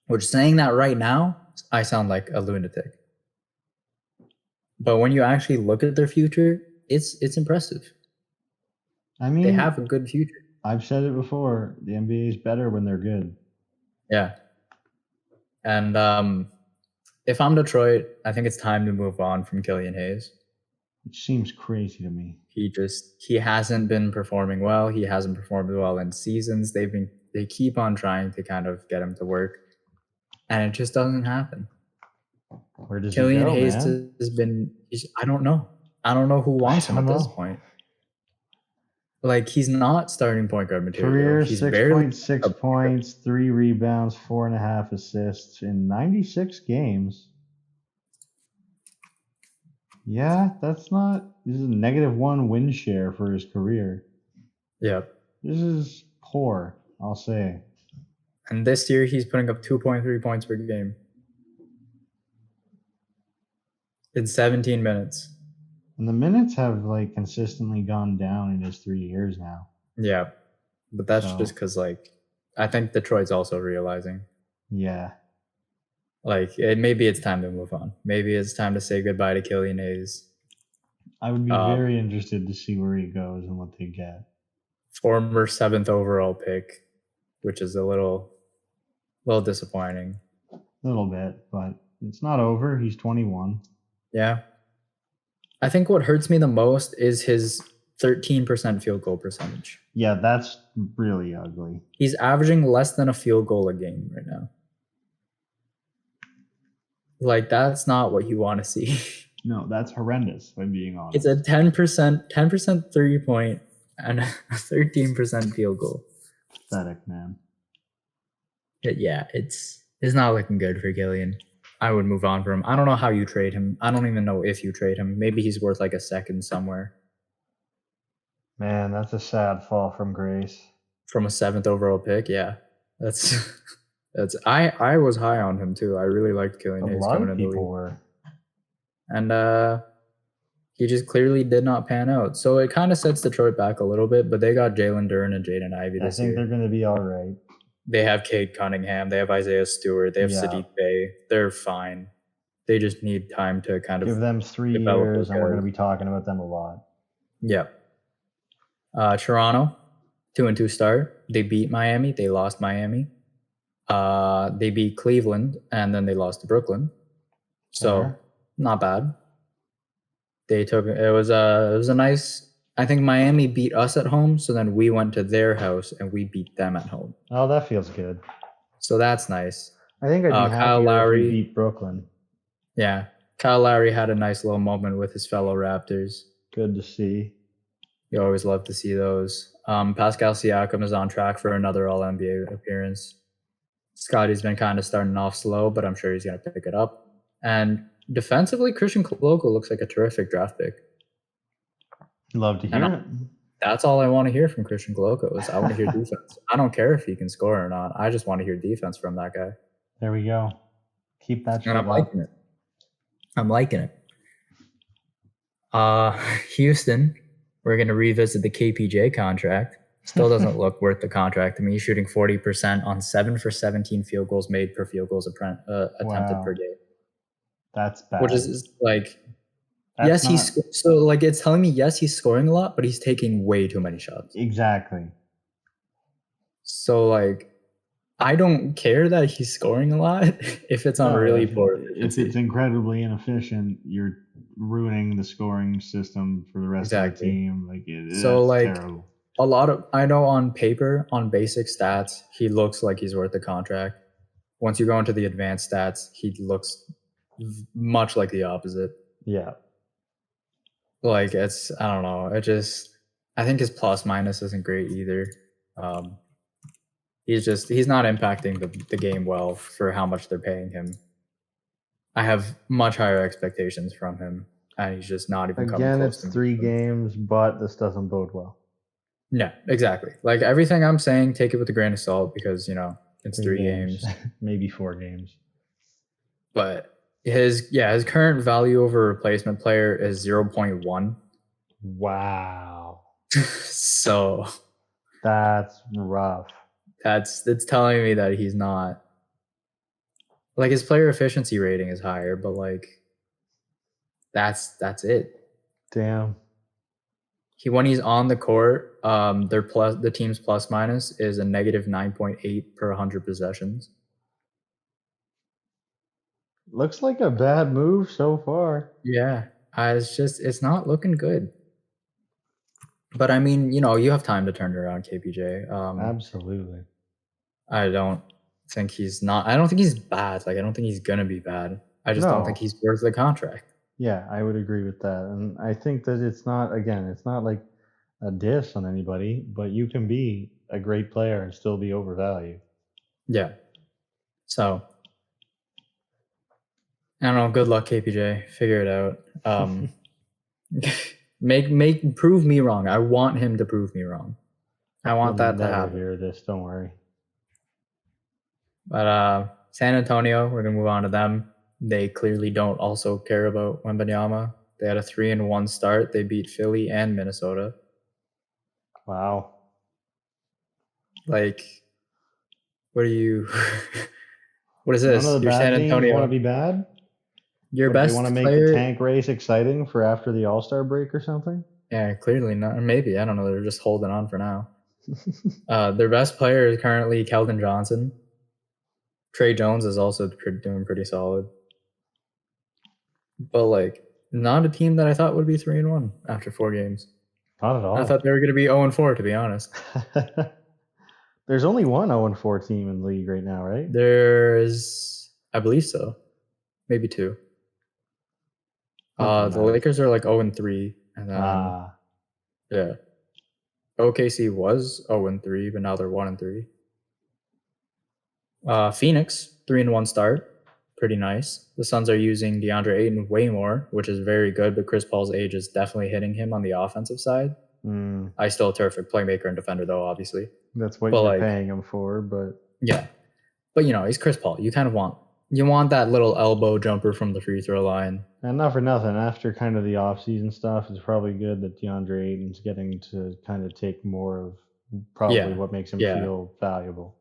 Which, saying that right now, I sound like a lunatic. But when you actually look at their future, it's impressive. I mean, they have a good future. I've said it before. The NBA is better when they're good. Yeah. And if I'm Detroit, I think it's time to move on from Killian Hayes. It seems crazy to me. He hasn't been performing well. He hasn't performed well in seasons. They keep on trying to kind of get him to work, and it just doesn't happen. Where does Killian he go, Hayes has been? I don't know. I don't know who wants him at this point. Like, he's not starting point guard material. Career he's 6.6 points, 3 rebounds, 4.5 assists in 96 games. Yeah, this is a -1 win share for his career. Yep. This is poor, I'll say. And this year he's putting up 2.3 points per game in 17 minutes. And the minutes have like consistently gone down in his 3 years now. Yeah. But that's just because like I think Detroit's also realizing. Yeah. Like maybe it's time to move on. Maybe it's time to say goodbye to Killian Hayes. I would be very interested to see where he goes and what they get. Former 7th overall pick, which is a little disappointing. A little bit, but it's not over. He's 21. Yeah. I think what hurts me the most is his 13% field goal percentage. Yeah, that's really ugly. He's averaging less than a field goal a game right now. Like, that's not what you want to see. No, that's horrendous, if I'm being honest. It's a 10% 3-point and a 13% field goal. Pathetic, man. Yeah, it's not looking good for Gillian. I would move on from him. I don't know how you trade him. I don't even know if you trade him. Maybe he's worth like a second somewhere. Man, that's a sad fall from grace. From a 7th overall pick, yeah. That's I was high on him too. I really liked Killian Hayes coming in the league. A lot of people were. And he just clearly did not pan out. So it kind of sets Detroit back a little bit, but they got Jalen Duren and Jaden Ivey this year. I think they're going to be all right. They have Cade Cunningham. They have Isaiah Stewart. They have Sadiq Bey. They're fine. They just need time to kind of give them 3 years, and we're going to be talking about them a lot. Yeah. Toronto, 2-2 start. They beat Miami. They lost Miami. They beat Cleveland, and then they lost to Brooklyn. So not bad. They took it was a nice. I think Miami beat us at home, so then we went to their house and we beat them at home. Oh, that feels good. So that's nice. I think I'd be Kyle Lowry if we beat Brooklyn. Yeah, Kyle Lowry had a nice little moment with his fellow Raptors. Good to see. You always love to see those. Pascal Siakam is on track for another All-NBA appearance. Scotty's been kind of starting off slow, but I'm sure he's going to pick it up. And defensively, Christian Koloko looks like a terrific draft pick. Love to hear it. That's all I want to hear from Christian Koloko is I want to hear defense. I don't care if he can score or not. I just want to hear defense from that guy. There we go. Keep that shit up. I'm liking it. Houston, we're going to revisit the KPJ contract. Still doesn't look worth the contract to me. He's shooting 40% on 7 for 17 field goals made per field goals attempted per game. That's bad. Which is like, it's telling me, yes, he's scoring a lot, but he's taking way too many shots. Exactly. So, like, I don't care that he's scoring a lot if it's on really poor. If it's incredibly inefficient, you're ruining the scoring system for the rest of the team. Like, it's terrible. I know on paper, on basic stats, he looks like he's worth the contract. Once you go into the advanced stats, he looks much like the opposite. Yeah. Like, I don't know. I think his plus minus isn't great either. He's not impacting the game well for how much they're paying him. I have much higher expectations from him, and he's just not even coming close. Again, it's 3 games, but this doesn't bode well. Yeah, exactly. Like, everything I'm saying, take it with a grain of salt because, it's 3 games. Maybe 4 games. But his current value over replacement player is 0.1. Wow. So that's rough. It's telling me that he's not, like, his player efficiency rating is higher, but like that's it. Damn. When he's on the court, the team's plus minus is a negative 9.8 per 100 possessions. Looks like a bad move so far. Yeah, it's not looking good. But I mean, you have time to turn it around, KPJ. Absolutely. I don't think he's bad. Like, I don't think he's gonna be bad. I just don't think he's worth the contract. Yeah, I would agree with that. And I think that it's not like a diss on anybody, but you can be a great player and still be overvalued. Yeah. So, I don't know. Good luck, KPJ. Figure it out. Prove me wrong. I want him to prove me wrong. I want that to happen. Hear this, don't worry. But San Antonio, we're gonna move on to them. They clearly don't also care about Wembanyama. They had a 3-1 start. They beat Philly and Minnesota. Wow. Like, what are you? What is this? You're San Antonio. You want to be bad? Your What, best they want to make player. the tank race exciting for after the All-Star break or something? Yeah, clearly not. Maybe, I don't know. They're just holding on for now. Their best player is currently Keldon Johnson. Trey Jones is also doing pretty solid. But like, not a team that I thought would be 3-1 after 4 games. Not at all. I thought they were going to be 0-4, to be honest. There's only one 0-4 team in the league right now, right? There's, I believe so, maybe 2. The Lakers are like 0-3, and then yeah, OKC was 0-3, but now they're 1-3. Phoenix 3-1 start, pretty nice. The Suns are using DeAndre Ayton way more, which is very good. But Chris Paul's age is definitely hitting him on the offensive side. I still a terrific playmaker and defender, though. Obviously, that's what you're paying him for. But yeah, but he's Chris Paul. You kind of want that little elbow jumper from the free throw line. And not for nothing, after kind of the off-season stuff, it's probably good that DeAndre Ayton's getting to kind of take more of probably what makes him feel valuable.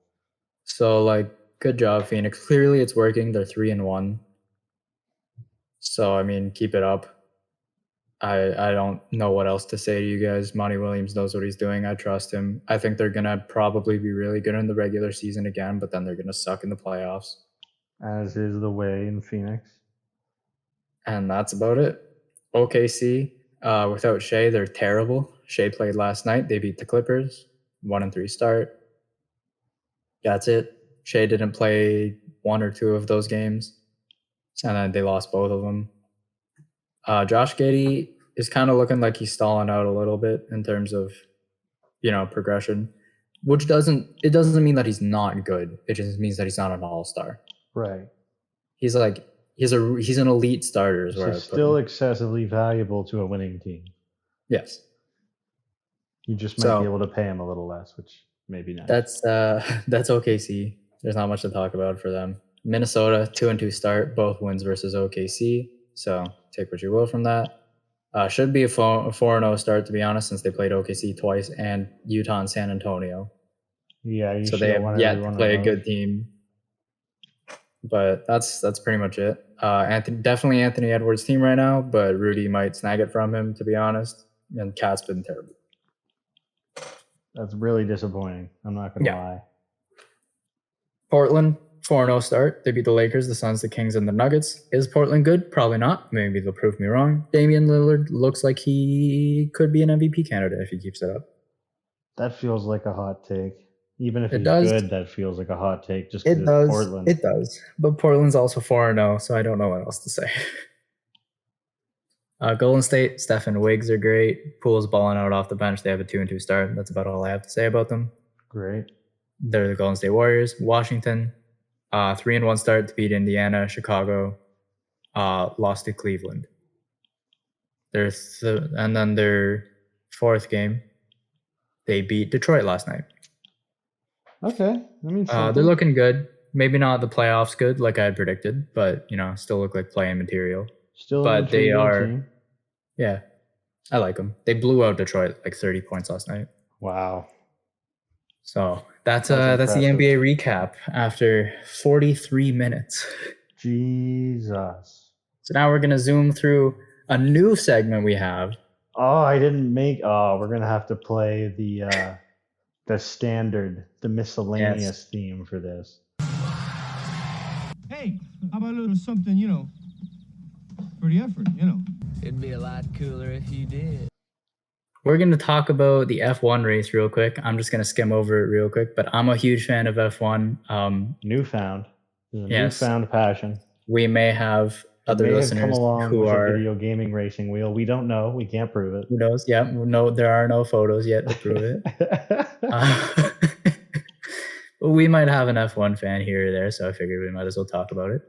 So, like, good job, Phoenix. Clearly, it's working. They're 3-1. So, I mean, keep it up. I don't know what else to say to you guys. Monty Williams knows what he's doing. I trust him. I think they're going to probably be really good in the regular season again, but then they're going to suck in the playoffs. As is the way in Phoenix. And that's about it. OKC, without Shea, they're terrible. Shea played last night. They beat the Clippers. 1-3 start. That's it. Shea didn't play 1 or 2 of those games. And then they lost both of them. Josh Giddey is kind of looking like he's stalling out a little bit in terms of, progression, which doesn't mean that he's not good. It just means that he's not an all-star. Right. He's like, he's an elite starter. He's still excessively valuable to a winning team. Yes. You just might be able to pay him a little less, which maybe not. That's OKC. There's not much to talk about for them. Minnesota 2-2 start, both wins versus OKC. So take what you will from that. Should be a 4-0 start, to be honest, since they played OKC twice and Utah and San Antonio. Yeah, so they have yet to play a good team. But that's pretty much it. Definitely Anthony Edwards' team right now, but Rudy might snag it from him, to be honest. And Cat's been terrible. That's really disappointing. I'm not going to lie. Portland, 4-0 start. They beat the Lakers, the Suns, the Kings, and the Nuggets. Is Portland good? Probably not. Maybe they'll prove me wrong. Damian Lillard looks like he could be an MVP candidate if he keeps it up. That feels like a hot take. Even if he's good, that feels like a hot take just because it's Portland. It does. But Portland's also 4-0, so I don't know what else to say. Golden State, Steph and Wiggs are great. Poole's balling out off the bench. They have a 2-2 start. That's about all I have to say about them. Great. They're the Golden State Warriors. Washington, 3-1 start to beat Indiana. Chicago, lost to Cleveland. And then their 4th game, they beat Detroit last night. Okay. I mean, they're looking good. Maybe not the playoffs good like I had predicted, but still look like playing material. But they are team. Yeah. I like them. They blew out Detroit like 30 points last night. Wow. So that's the NBA recap after 43 minutes. Jesus. So now we're gonna zoom through a new segment we have. We're gonna have to play the standard, the miscellaneous theme for this. Hey, how about a little something, for the effort, It'd be a lot cooler if you did. We're going to talk about the F1 race real quick. I'm just going to skim over it real quick, but I'm a huge fan of F1. Newfound. Newfound passion. We may have other listeners who are a video gaming racing wheel. We don't know. We can't prove it. Who knows? Yeah, no, there are no photos yet to prove it. But we might have an F1 fan here or there, so I figured we might as well talk about it.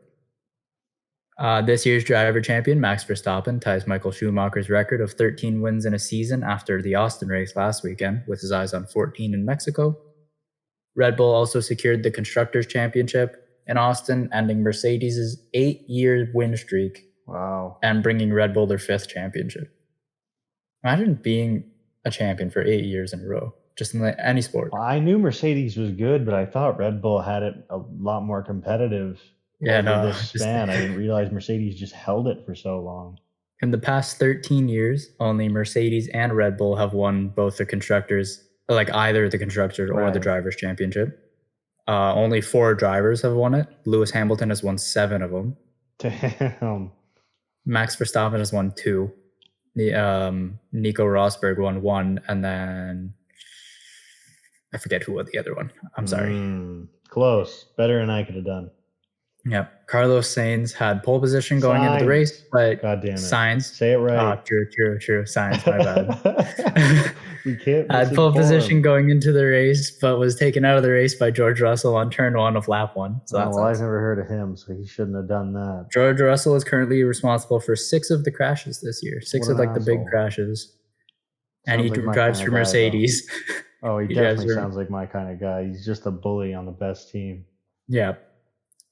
This year's driver champion, Max Verstappen, ties Michael Schumacher's record of 13 wins in a season after the Austin race last weekend, with his eyes on 14 in Mexico. Red Bull also secured the Constructors' Championship in Austin, ending Mercedes' 8-year win streak. Wow. And bringing Red Bull their 5th championship. Imagine being a champion for 8 years in a row, just in any sport. I knew Mercedes was good, but I thought Red Bull had it a lot more competitive Yeah, over no. this span. I didn't realize Mercedes just held it for so long. In the past 13 years, only Mercedes and Red Bull have won both the constructors, like either the constructors or the Right. drivers' championship. Only 4 drivers have won it. Lewis Hamilton has won 7 of them. Damn. Max Verstappen has won 2. Nico Rosberg won 1, and then I forget who won the other one. I'm sorry. Close. Better than I could have done. Yep. Carlos Sainz had pole position going into the race, but God damn it. Sainz. Say it right. True. Sainz, my bad. We can't had pole position going into the race, but was taken out of the race by George Russell on turn 1 of lap 1. So well, I've never heard of him, so he shouldn't have done that. George Russell is currently responsible for 6 of the crashes this year. 6 of like the big crashes. And he drives for Mercedes. Oh, he definitely sounds like my kind of guy. He's just a bully on the best team. Yeah.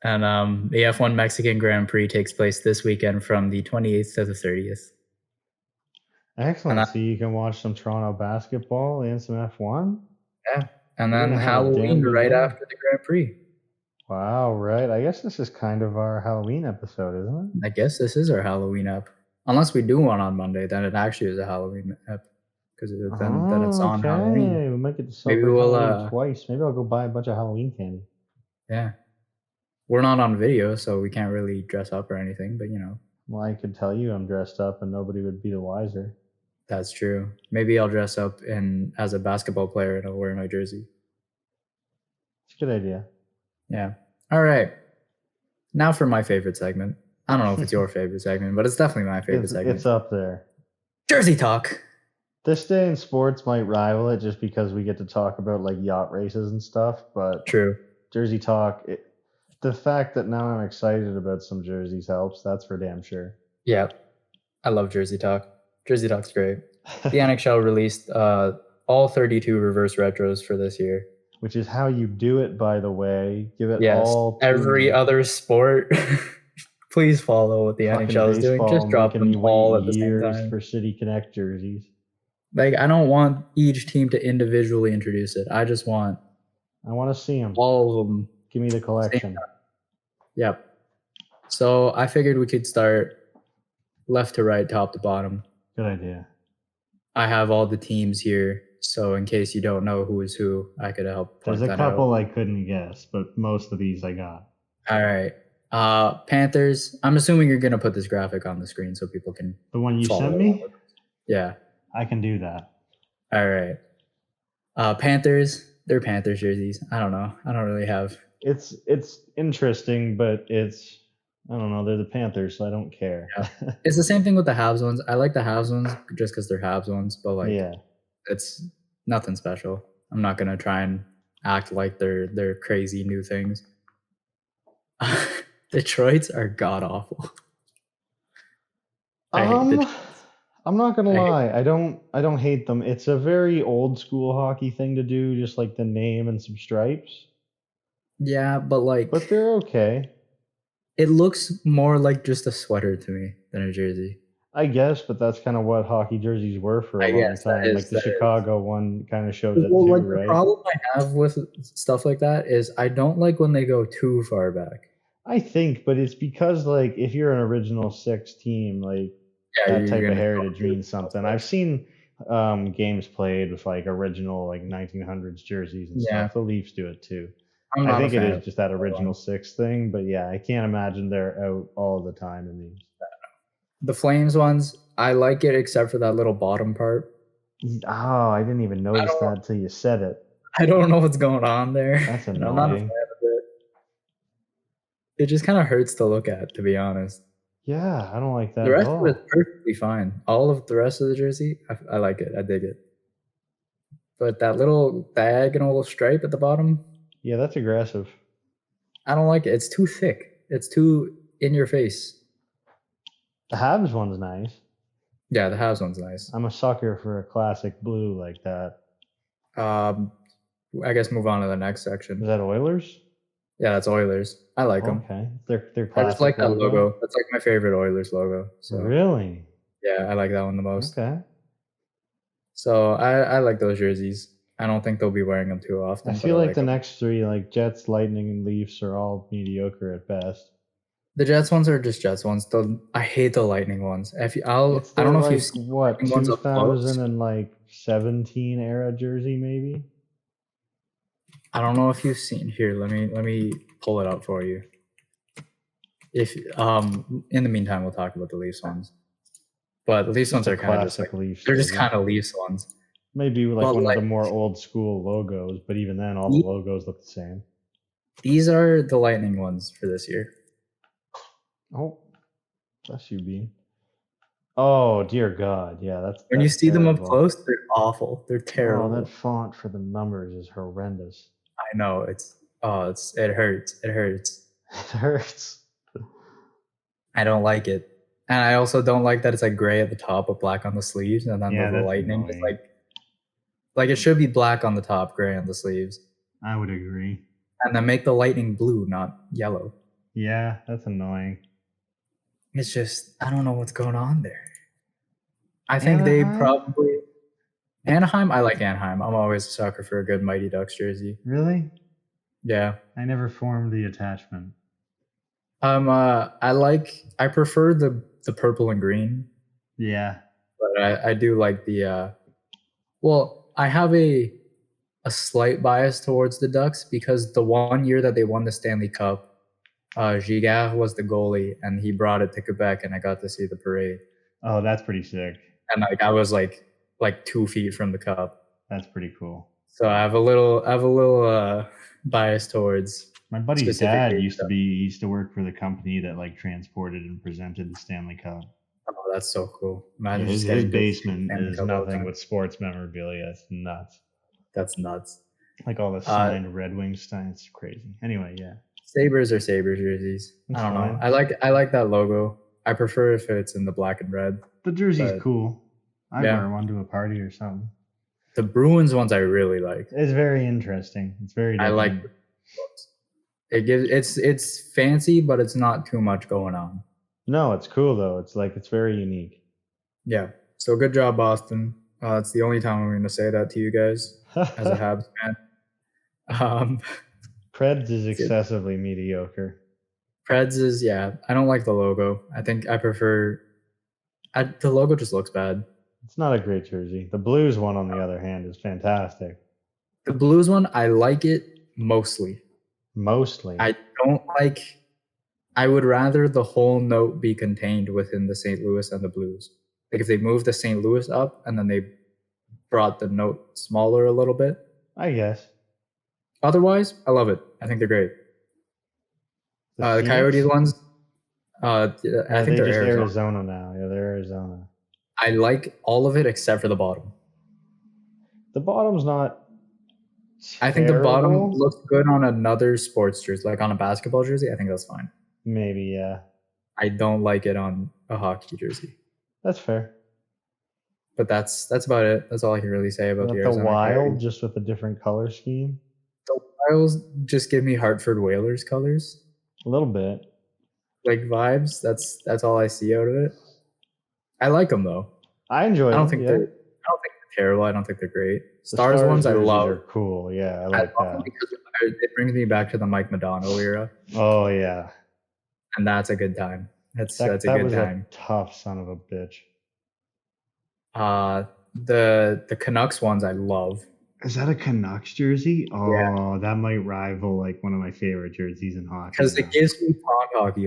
And the F1 Mexican Grand Prix takes place this weekend from the 28th to the 30th. Excellent. So you can watch some Toronto basketball and some F1? Yeah. And then Halloween right after the Grand Prix. Wow, right. I guess this is kind of our Halloween episode, isn't it? I guess this is our Halloween ep. Unless we do one on Monday, then it actually is a Halloween ep. Because then it's on Halloween. We might get to celebrate Halloween twice. Maybe I'll go buy a bunch of Halloween candy. Yeah. We're not on video, so we can't really dress up or anything, but Well, I could tell you I'm dressed up and nobody would be the wiser. That's true. Maybe I'll dress up as a basketball player and I'll wear my jersey. It's a good idea. Yeah. All right. Now for my favorite segment. I don't know if it's your favorite segment, but it's definitely my favorite segment. It's up there. Jersey Talk. This day in sports might rival it just because we get to talk about like yacht races and stuff, but true. Jersey Talk, the fact that now I'm excited about some jerseys helps. That's for damn sure. Yeah. I love Jersey Talk. Jersey Talk's great. The NHL released all 32 reverse retros for this year. Which is how you do it, by the way. Give it all to every other sport. Please follow what the NHL is doing. Just drop them all at the same time. For City Connect jerseys. Like, I don't want each team to individually introduce it. I want to see them. All of them. Give me the collection. Yep. So I figured we could start left to right, top to bottom. Good idea. I have all the teams here, so in case you don't know who is who, I could help point that out. There's a couple I couldn't guess, but most of these I got. All right. Panthers. I'm assuming you're going to put this graphic on the screen so people can The one you sent me? Yeah. I can do that. All right. Panthers. They're Panthers jerseys. I don't know. I don't really have. It's interesting, but I don't know. They're the Panthers, so I don't care. Yeah. It's the same thing with the Habs ones. I like the Habs ones just because they're Habs ones, but it's nothing special. I'm not gonna try and act like they're crazy new things. Detroit's are god awful. I'm not gonna lie. I don't hate them. It's a very old school hockey thing to do, just like the name and some stripes. Yeah, but they're okay. It looks more like just a sweater to me than a jersey. I guess, but that's kind of what hockey jerseys were for a long time. Like the Chicago one kind of shows it too, right? The problem I have with stuff like that is I don't like when they go too far back. I think, but it's because like if you're an original 6 team, like that type of heritage means something. I've seen games played with like original like 1900s jerseys and stuff. The Leafs do it too. I think it is just that original 6 thing, but yeah, I can't imagine they're out all the time in these. The Flames ones, I like it except for that little bottom part. Oh, I didn't even notice that until you said it. I don't know what's going on there. That's annoying. I'm not a fan of it. It just kind of hurts to look at, to be honest. Yeah, I don't like that. The rest of it's perfectly fine. All of the rest of the jersey, I like it. I dig it. But that little diagonal stripe at the bottom, yeah, that's aggressive. I don't like it. It's too thick. It's too in your face. The Habs one's nice. Yeah, the Habs one's nice. I'm a sucker for a classic blue like that. I guess move on to the next section. Is that Oilers? Yeah, that's Oilers. I like them. Okay, they're classic. I just like that logo. That's like my favorite Oilers logo. So really? Yeah, I like that one the most. Okay. So I like those jerseys. I don't think they'll be wearing them too often. I but feel like the them. next three, like Jets, Lightning, and Leafs, are all mediocre at best. The Jets ones are just Jets ones. I hate the Lightning ones. I don't know if you've seen what Lightning ones up close. 2017 era jersey maybe. I don't know if you've seen here. Let me pull it up for you. If in the meantime we'll talk about the Leafs ones. But the Leafs ones are kind of just like Leafs they're just jersey. kind of Leafs ones. Maybe like one of the more old school logos, but even then all the logos look the same. These are the Lightning ones for this year. Oh, bless you, Bean. Oh dear God, yeah, that's when you see terrible. them up close, they're awful. They're terrible. Oh, that font for the numbers is horrendous. I know it hurts. It hurts. It hurts. I don't like it. And I also don't like that it's like gray at the top with black on the sleeves, and then the Lightning is like it should be black on the top, gray on the sleeves. I would agree. And then make the Lightning blue, not yellow. Yeah, that's annoying. It's just I don't know what's going on there. I think they probably Anaheim. I like Anaheim. I'm always a sucker for a good Mighty Ducks jersey. Really? Yeah. I never formed the attachment. I prefer the purple and green. Yeah. But I do like the well, I have a slight bias towards the Ducks because the one year that they won the Stanley Cup, Giguère was the goalie and he brought it to Quebec and I got to see the parade. Oh, that's pretty sick. And like I was like 2 feet from the cup. That's pretty cool. So I have a little bias towards. My buddy's dad used to work for the company that like transported and presented the Stanley Cup. Oh, that's so cool. Imagine his basement is nothing but sports memorabilia. It's nuts. That's nuts. Like all the signed Red Wings stuff. It's crazy. Anyway, yeah. Sabres are Sabres jerseys. I don't know. I like that logo. I prefer if it's in the black and red. The jersey's cool. I'd wear one to a party or something. The Bruins ones I really like. It's very interesting. It's very different. I like it's fancy, but it's not too much going on. No, it's cool though. It's very unique. Yeah. So good job, Boston. It's the only time I'm going to say that to you guys as a Habs fan. Preds is excessively mediocre. Preds is I don't like the logo. I think I prefer. The logo just looks bad. It's not a great jersey. The Blues one, on the other hand, is fantastic. The Blues one, I like it mostly. Mostly. I don't like. I would rather the whole note be contained within the St. Louis and the Blues. Like if they moved the St. Louis up and then they brought the note smaller a little bit. I guess. Otherwise, I love it. I think they're great. The Coyotes ones. I think they're just Arizona now. Yeah, they're Arizona. I like all of it except for the bottom. The bottom's not. I think the bottom looks good on another sports jersey, like on a basketball jersey. I think that's fine. Maybe, yeah. I don't like it on a hockey jersey. That's fair. But that's about it. That's all I can really say about the Arizona Wild, Coyotes. just with a different color scheme. The Wilds just give me Hartford Whalers colors. A little bit. Like vibes. That's all I see out of it. I like them though. I enjoy them. I don't think they're terrible. I don't think they're great. Stars ones I love. Are cool. Yeah, I like that. Because it brings me back to the Mike Modano era. Oh yeah. And that's a good time. That's a good time. A tough son of a bitch. The Canucks ones I love. Is that a Canucks jersey? Oh, yeah. That might rival like one of my favorite jerseys in hockey. Because it gives me pond hockey,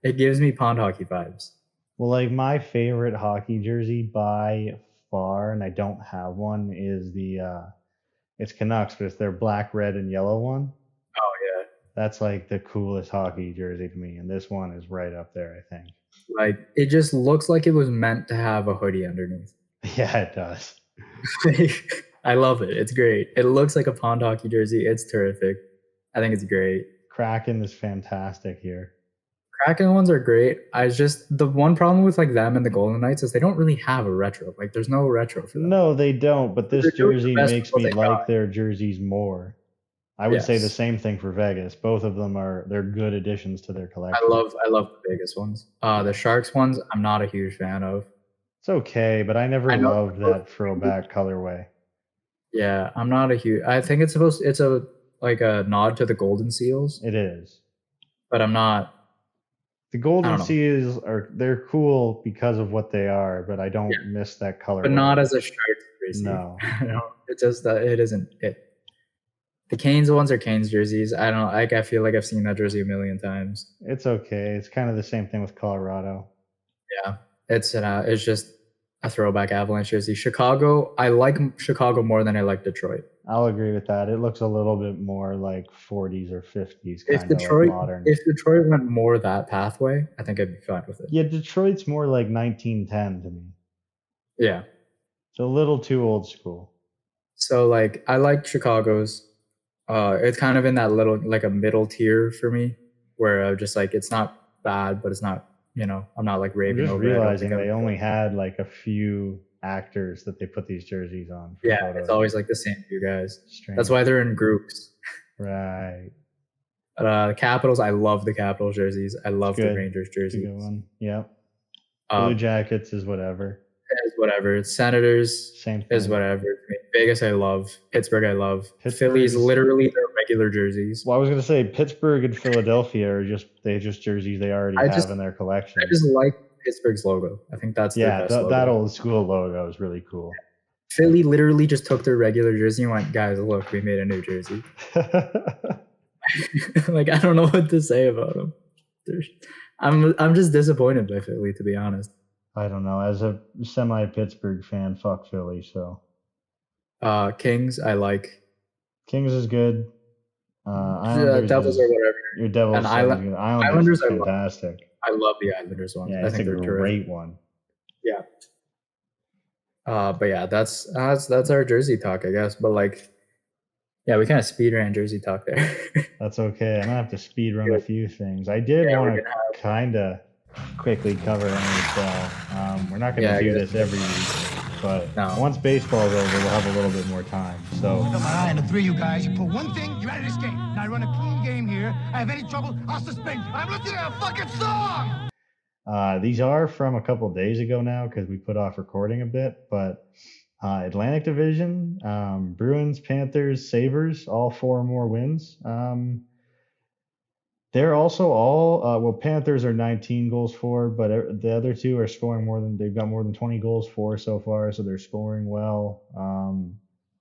it gives me pond hockey vibes. Well, like my favorite hockey jersey by far, and I don't have one, is it's Canucks, but it's their black, red, and yellow one. Oh yeah. That's like the coolest hockey jersey to me, and this one is right up there, I think. Like it just looks like it was meant to have a hoodie underneath. Yeah, it does. I love it. It's great. It looks like a pond hockey jersey. It's terrific. I think it's great. Kraken is fantastic here. Kraken ones are great. The one problem with like them and the Golden Knights is they don't really have a retro. Like there's no retro for them. No, they don't. But this jersey makes me like their jerseys more. I would say the same thing for Vegas. Both of them they're good additions to their collection. I love the Vegas ones. The Sharks ones, I'm not a huge fan of. It's okay, but I never loved that throwback colorway. Yeah, I'm not a huge. I think it's a like a nod to the Golden Seals, It is. but I'm not. The I Golden don't know. Seals they're cool because of what they are, but I don't Yeah. miss that color. But not as a striped jersey. No. It's just that it isn't it. The Canes ones are Canes jerseys. I don't like. I feel like I've seen that jersey a million times. It's okay. It's kind of the same thing with Colorado. Yeah, it's just a throwback Avalanche jersey. Chicago, I like Chicago more than I like Detroit. I'll agree with that. It looks a little bit more like 40s or 50s, kind If of Detroit, like modern. if Detroit went more that pathway, I think I'd be fine with it. Yeah, Detroit's more like 1910 to me. Yeah. It's a little too old school. So like, I like Chicago's. It's kind of in that little like a middle tier for me, where I'm just like it's not bad, but it's not. I'm not like I'm raving just over it. I don't realizing think they I'm- only had like a few actors that they put these jerseys on. For Yeah, photos. it's always like the same few guys. Strange. That's why they're in groups. Right. Capitals, I love the Capitals jerseys. I love the Good. Rangers It's a jerseys. good one. Yep. Blue Jackets is whatever. Is whatever. Senators Same thing. is whatever. Vegas, I love. Pittsburgh, I love. Pittsburgh Philly's is- literally their regular jerseys. Well, I was gonna say Pittsburgh and Philadelphia are just jerseys they already have in their collection. I just like Pittsburgh's logo. I think that's their best logo. That old school logo is really cool. Philly literally just took their regular jersey and went, guys, look, we made a new jersey. Like, I don't know what to say about them. I'm just disappointed by Philly, to be honest. I don't know. As a semi-Pittsburgh fan, fuck Philly. So Kings, I like. Kings is good. Islanders Devils or whatever. Your Devils And is good. Islanders is fantastic. I love the Islanders one. Yeah, I it's think a they're great terrific. one. Yeah. But yeah, that's our jersey talk, I guess. But like, yeah, we kind of speed ran jersey talk there. That's okay. I'm gonna have to speed run a few things. I did want to kind of quickly cover NHL. We're not gonna do this every week, but once baseball's over, we'll have a little bit more time. So. I got my eye on the three of you guys. You put one thing, you're out of this game. Now I run a clean game here. I have any trouble, I'll suspend you. I'm listening to a fucking song. These are from a couple days ago now because we put off recording a bit, but Atlantic Division, Bruins, Panthers, Sabres, all 4 more wins. They're also all, Panthers are 19 goals for, but the other 2 are scoring they've got more than 20 goals for so far, so they're scoring well.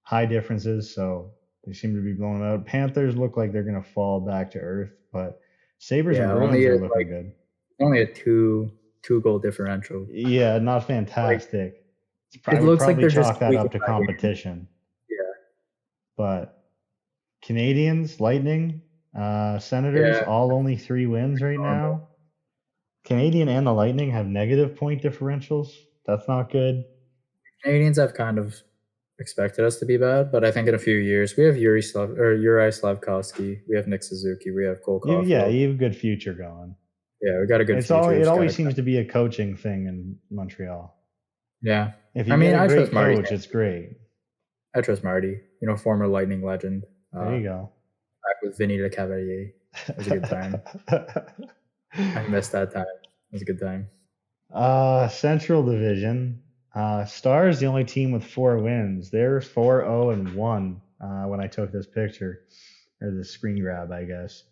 High differences, so they seem to be blowing them out. Panthers look like they're going to fall back to earth, but Sabres and Bruins are looking good. Only a two goal differential. Yeah, not fantastic. It looks like they're just chalk that up to competition. Yeah. But Canadians, Lightning, Senators, all only 3 wins right now. Canadian and the Lightning have negative point differentials. That's not good. Canadians have kind of expected us to be bad, but I think in a few years we have Yuri Slafkovsky, we have Nick Suzuki, we have Cole Caulfield. Yeah, you have a good future going. Yeah, we got a good future. It always seems to be a coaching thing in Montreal. Yeah. If you get a great coach, it's great. I trust Marty, former Lightning legend. There you go. Back with Vinny Le Cavalier. It was a good time. I missed that time. It was a good time. Central Division. Stars, the only team with 4 wins. They're 4-0-1 when I took this picture, or the screen grab, I guess.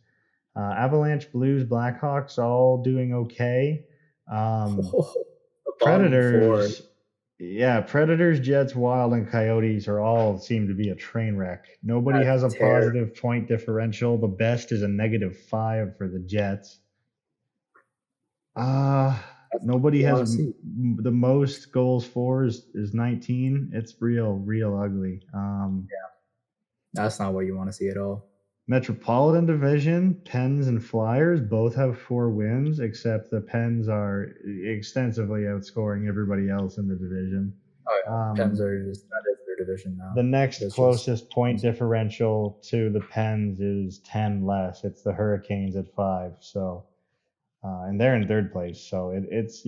Avalanche, Blues, Blackhawks, all doing okay. Predators, Predators, Jets, Wild, and Coyotes all seem to be a train wreck. Nobody has a positive point differential. The best is a -5 for the Jets. Nobody has the most goals for is 19. It's real ugly. That's not what you want to see at all. Metropolitan Division, Pens and Flyers both have 4 wins, except the Pens are extensively outscoring everybody else in the division. Pens are that is their division now. The next closest point differential to the Pens is 10 less. It's the Hurricanes at 5. So, and they're in 3rd place. So it's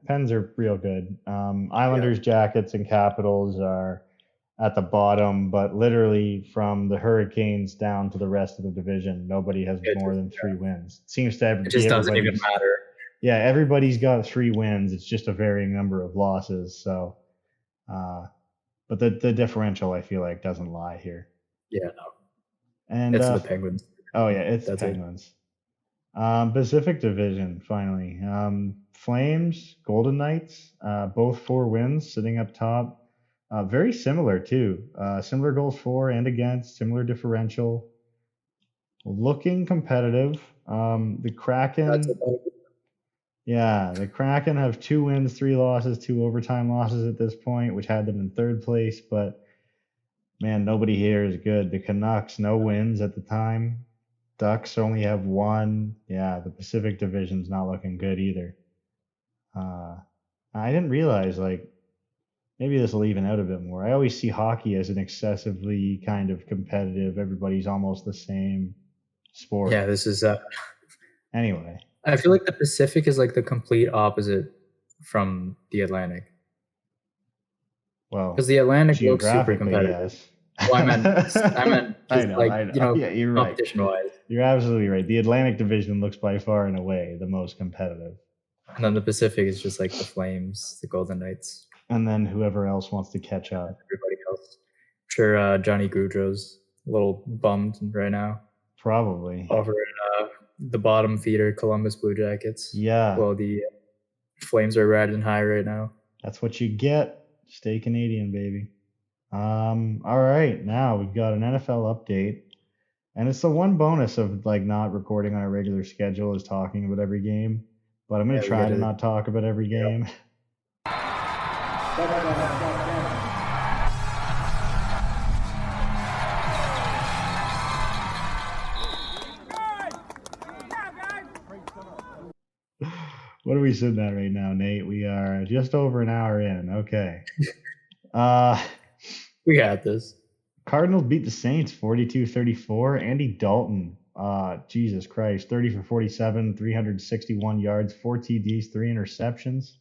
Pens are real good. Islanders, Jackets, and Capitals are at the bottom, but literally from the Hurricanes down to the rest of the division, nobody has more than 3 wins. It seems to it just doesn't even matter. Yeah, everybody's got 3 wins. It's just a varying number of losses. So But the differential, I feel like, doesn't lie here. Yeah, no. And It's the Penguins. oh yeah, it's That's it. Penguins. Pacific Division finally. Flames, Golden Knights, both 4 wins, sitting up top. Very similar too. Similar goals for and against, similar differential. Looking competitive. The Kraken. That's about it. Yeah, the Kraken have 2 wins, 3 losses, 2 overtime losses at this point, which had them in 3rd place. But man, nobody here is good. The Canucks, no wins at the time. Ducks only have 1. Yeah, the Pacific Division's not looking good either. I didn't realize, like, maybe this will even out a bit more. I always see hockey as an excessively kind of competitive, everybody's almost the same sport. Yeah, this is. Anyway, I feel like the Pacific is like the complete opposite from the Atlantic. well, Because the Atlantic looks super geographically, competitive. yes. Well, I meant just I know. Yeah, you're right. competition-wise. You're absolutely right. The Atlantic Division looks by far and away the most competitive. And then the Pacific is just like the Flames, the Golden Knights, And then whoever else wants to catch up. everybody else. I'm sure Johnny Gaudreau's a little bummed right now Probably. over in the bottom feeder, Columbus Blue Jackets. Yeah. Well, the Flames are riding high right now. That's what you get. Stay Canadian, baby. All right, now we've got an NFL update. And it's the one bonus of like not recording on a regular schedule is talking about every game. But I'm gonna try to not talk about every game. What are we sitting at right now, Nate? We are just over an hour in. Okay. We got this. Cardinals beat the Saints 42-34. Andy Dalton, Jesus Christ, 30 for 47, 361 yards, 4 TDs, 3 interceptions.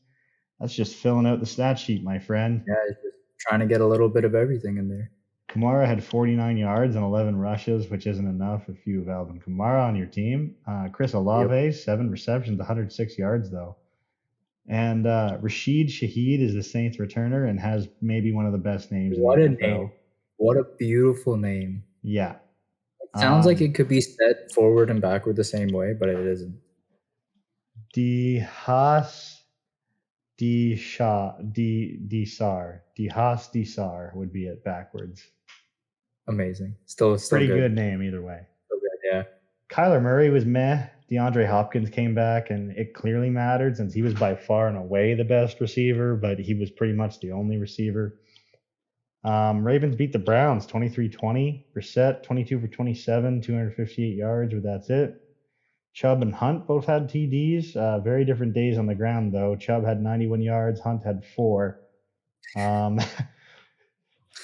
That's just filling out the stat sheet, my friend. Yeah, it's just trying to get a little bit of everything in there. Kamara had 49 yards and 11 rushes, which isn't enough if you have Alvin Kamara on your team. Chris Olave, 7 receptions, 106 yards, though. And Rashid Shaheed is the Saints returner and has maybe one of the best names What in a the NFL. name. What a beautiful name. Yeah. It sounds like it could be said forward and backward the same way, but it isn't. Dehas Desar would be it backwards. Amazing. Still Pretty good name either way. Still good, yeah. Kyler Murray was meh. DeAndre Hopkins came back, and it clearly mattered since he was by far and away the best receiver, but he was pretty much the only receiver. Ravens beat the Browns 23-20. Brissett 22 for 27, 258 yards, but that's it. Chubb and Hunt both had TDs. Very different days on the ground, though. Chubb had 91 yards. Hunt had 4.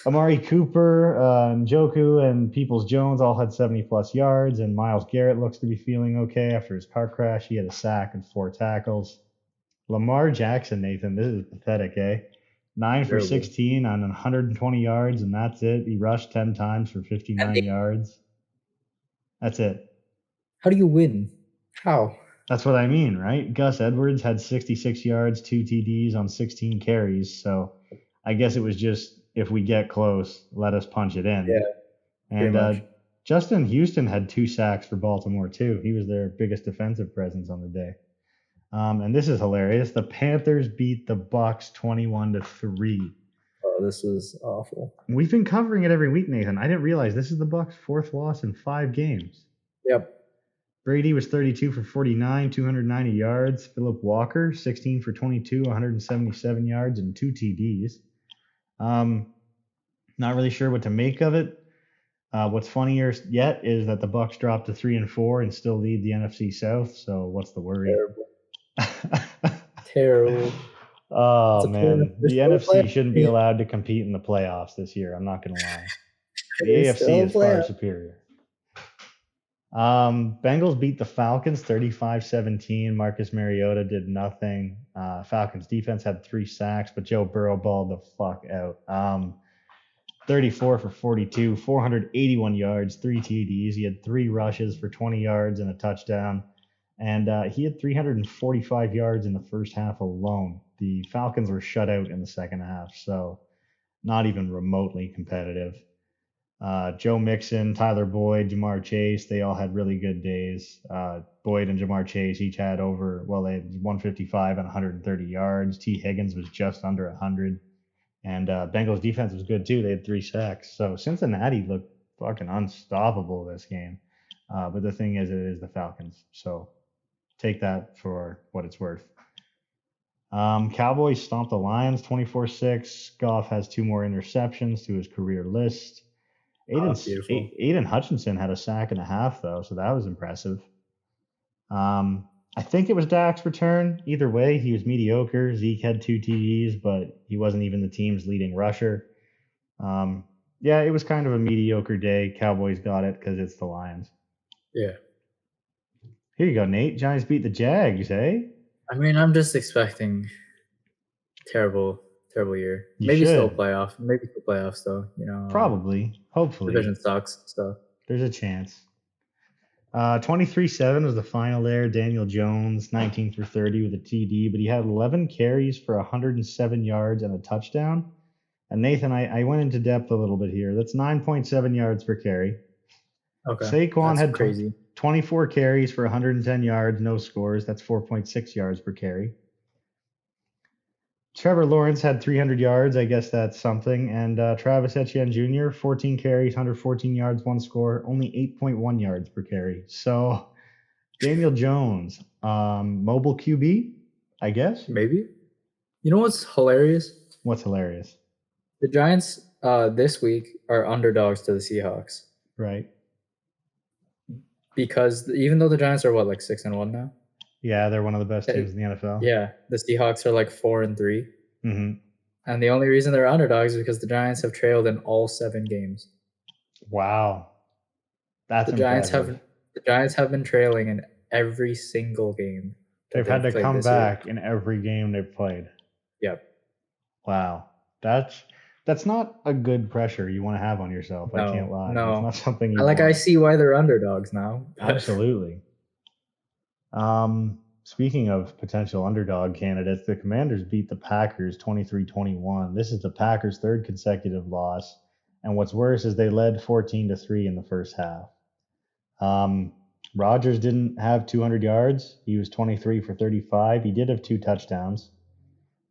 Amari Cooper, Njoku, and Peoples-Jones all had 70-plus yards, and Myles Garrett looks to be feeling okay after his car crash. He had a sack and 4 tackles. Lamar Jackson, Nathan, this is pathetic, eh? 9 for 16 on 120 yards, and that's it. He rushed 10 times for 59 yards. That's it. How do you win? How? That's what I mean, right? Gus Edwards had 66 yards, 2 TDs on 16 carries. So I guess it was just, if we get close, let us punch it in. Yeah. And Justin Houston had 2 sacks for Baltimore, too. He was their biggest defensive presence on the day. And this is hilarious. The Panthers beat the Bucks 21-3. Oh, this was awful. We've been covering it every week, Nathan. I didn't realize this is the Bucks' 4th loss in 5 games. Yep. Brady was 32 for 49, 290 yards. Philip Walker, 16 for 22, 177 yards and 2 TDs. Not really sure what to make of it. What's funnier yet is that the Bucks dropped to 3-4 and still lead the NFC South. So what's the worry? Terrible. Oh man, the NFC shouldn't be allowed to compete in the playoffs this year. I'm not gonna lie. The AFC is far superior. Bengals beat the Falcons 35-17. Marcus Mariota did nothing. Falcons defense had 3 sacks, but Joe Burrow balled the fuck out. 34 for 42, 481 yards, 3 TDs. He had 3 rushes for 20 yards and a touchdown. And he had 345 yards in the first half alone. The Falcons were shut out in the second half. So not even remotely competitive. Joe Mixon, Tyler Boyd, Jamar Chase, they all had really good days. Boyd and Jamar Chase each had they had 155 and 130 yards. T. Higgins was just under 100. And Bengals defense was good too. They had 3 sacks. So Cincinnati looked fucking unstoppable this game. But the thing is, it is the Falcons. So take that for what it's worth. Cowboys stomped the Lions 24-6. Goff has 2 more interceptions to his career list. Aiden Hutchinson had a sack and a half, though, so that was impressive. I think it was Dak's return. Either way, he was mediocre. Zeke had 2 TDs, but he wasn't even the team's leading rusher. Yeah, it was kind of a mediocre day. Cowboys got it because it's the Lions. Yeah. Here you go, Nate. Giants beat the Jags, eh? I mean, I'm just expecting terrible year. Maybe still playoffs, though. Probably, hopefully. Division sucks, so there's a chance. 23-7 was the final there. Daniel Jones, 19 for 30 with a TD, but he had 11 carries for 107 yards and a touchdown. And Nathan, I went into depth a little bit here. That's 9.7 yards per carry. Okay. Saquon That's had crazy. 24 carries for 110 yards, no scores. That's 4.6 yards per carry. Trevor Lawrence had 300 yards. I guess that's something. And Travis Etienne Jr., 14 carries, 114 yards, 1 score, only 8.1 yards per carry. So Daniel Jones, mobile QB, I guess. Maybe. You know what's hilarious? What's hilarious? The Giants this week are underdogs to the Seahawks. Right. Because even though the Giants are 6-1 now? Yeah, they're one of the best teams in the NFL. Yeah, the Seahawks are 4-3. Mm-hmm. And the only reason they're underdogs is because the Giants have trailed in all 7 games. Wow. That's impressive. The Giants have been trailing in every single game. They've had to come back in every game they've played. Yep. Wow. That's not a good pressure you want to have on yourself. I can't lie. No. It's not something you I see why they're underdogs now. Absolutely. Speaking of potential underdog candidates, the Commanders beat the Packers 23-21. This is the Packers' 3rd consecutive loss. And what's worse is they led 14-3 in the first half. Rodgers didn't have 200 yards. He was 23 for 35. He did have 2 touchdowns.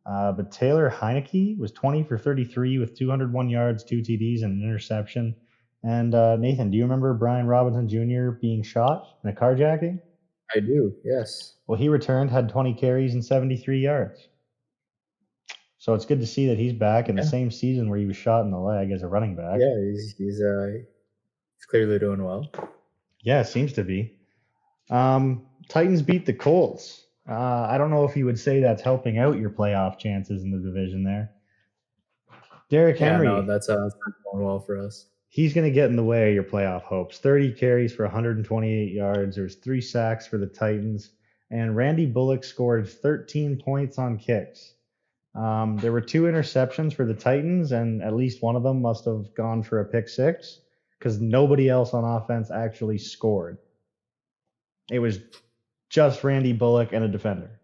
But Taylor Heineke was 20 for 33 with 201 yards, 2 TDs, and an interception. And Nathan, do you remember Brian Robinson Jr. being shot in a carjacking? I do, yes. Well, he returned, had 20 carries and 73 yards. So it's good to see that he's back in the same season where he was shot in the leg as a running back. Yeah, he's clearly doing well. Yeah, it seems to be. Titans beat the Colts. I don't know if you would say that's helping out your playoff chances in the division there. Derrick Henry. Yeah, no, that's not going well for us. He's going to get in the way of your playoff hopes. 30 carries for 128 yards. There's 3 sacks for the Titans. And Randy Bullock scored 13 points on kicks. There were 2 interceptions for the Titans, and at least one of them must have gone for a pick 6 because nobody else on offense actually scored. It was just Randy Bullock and a defender.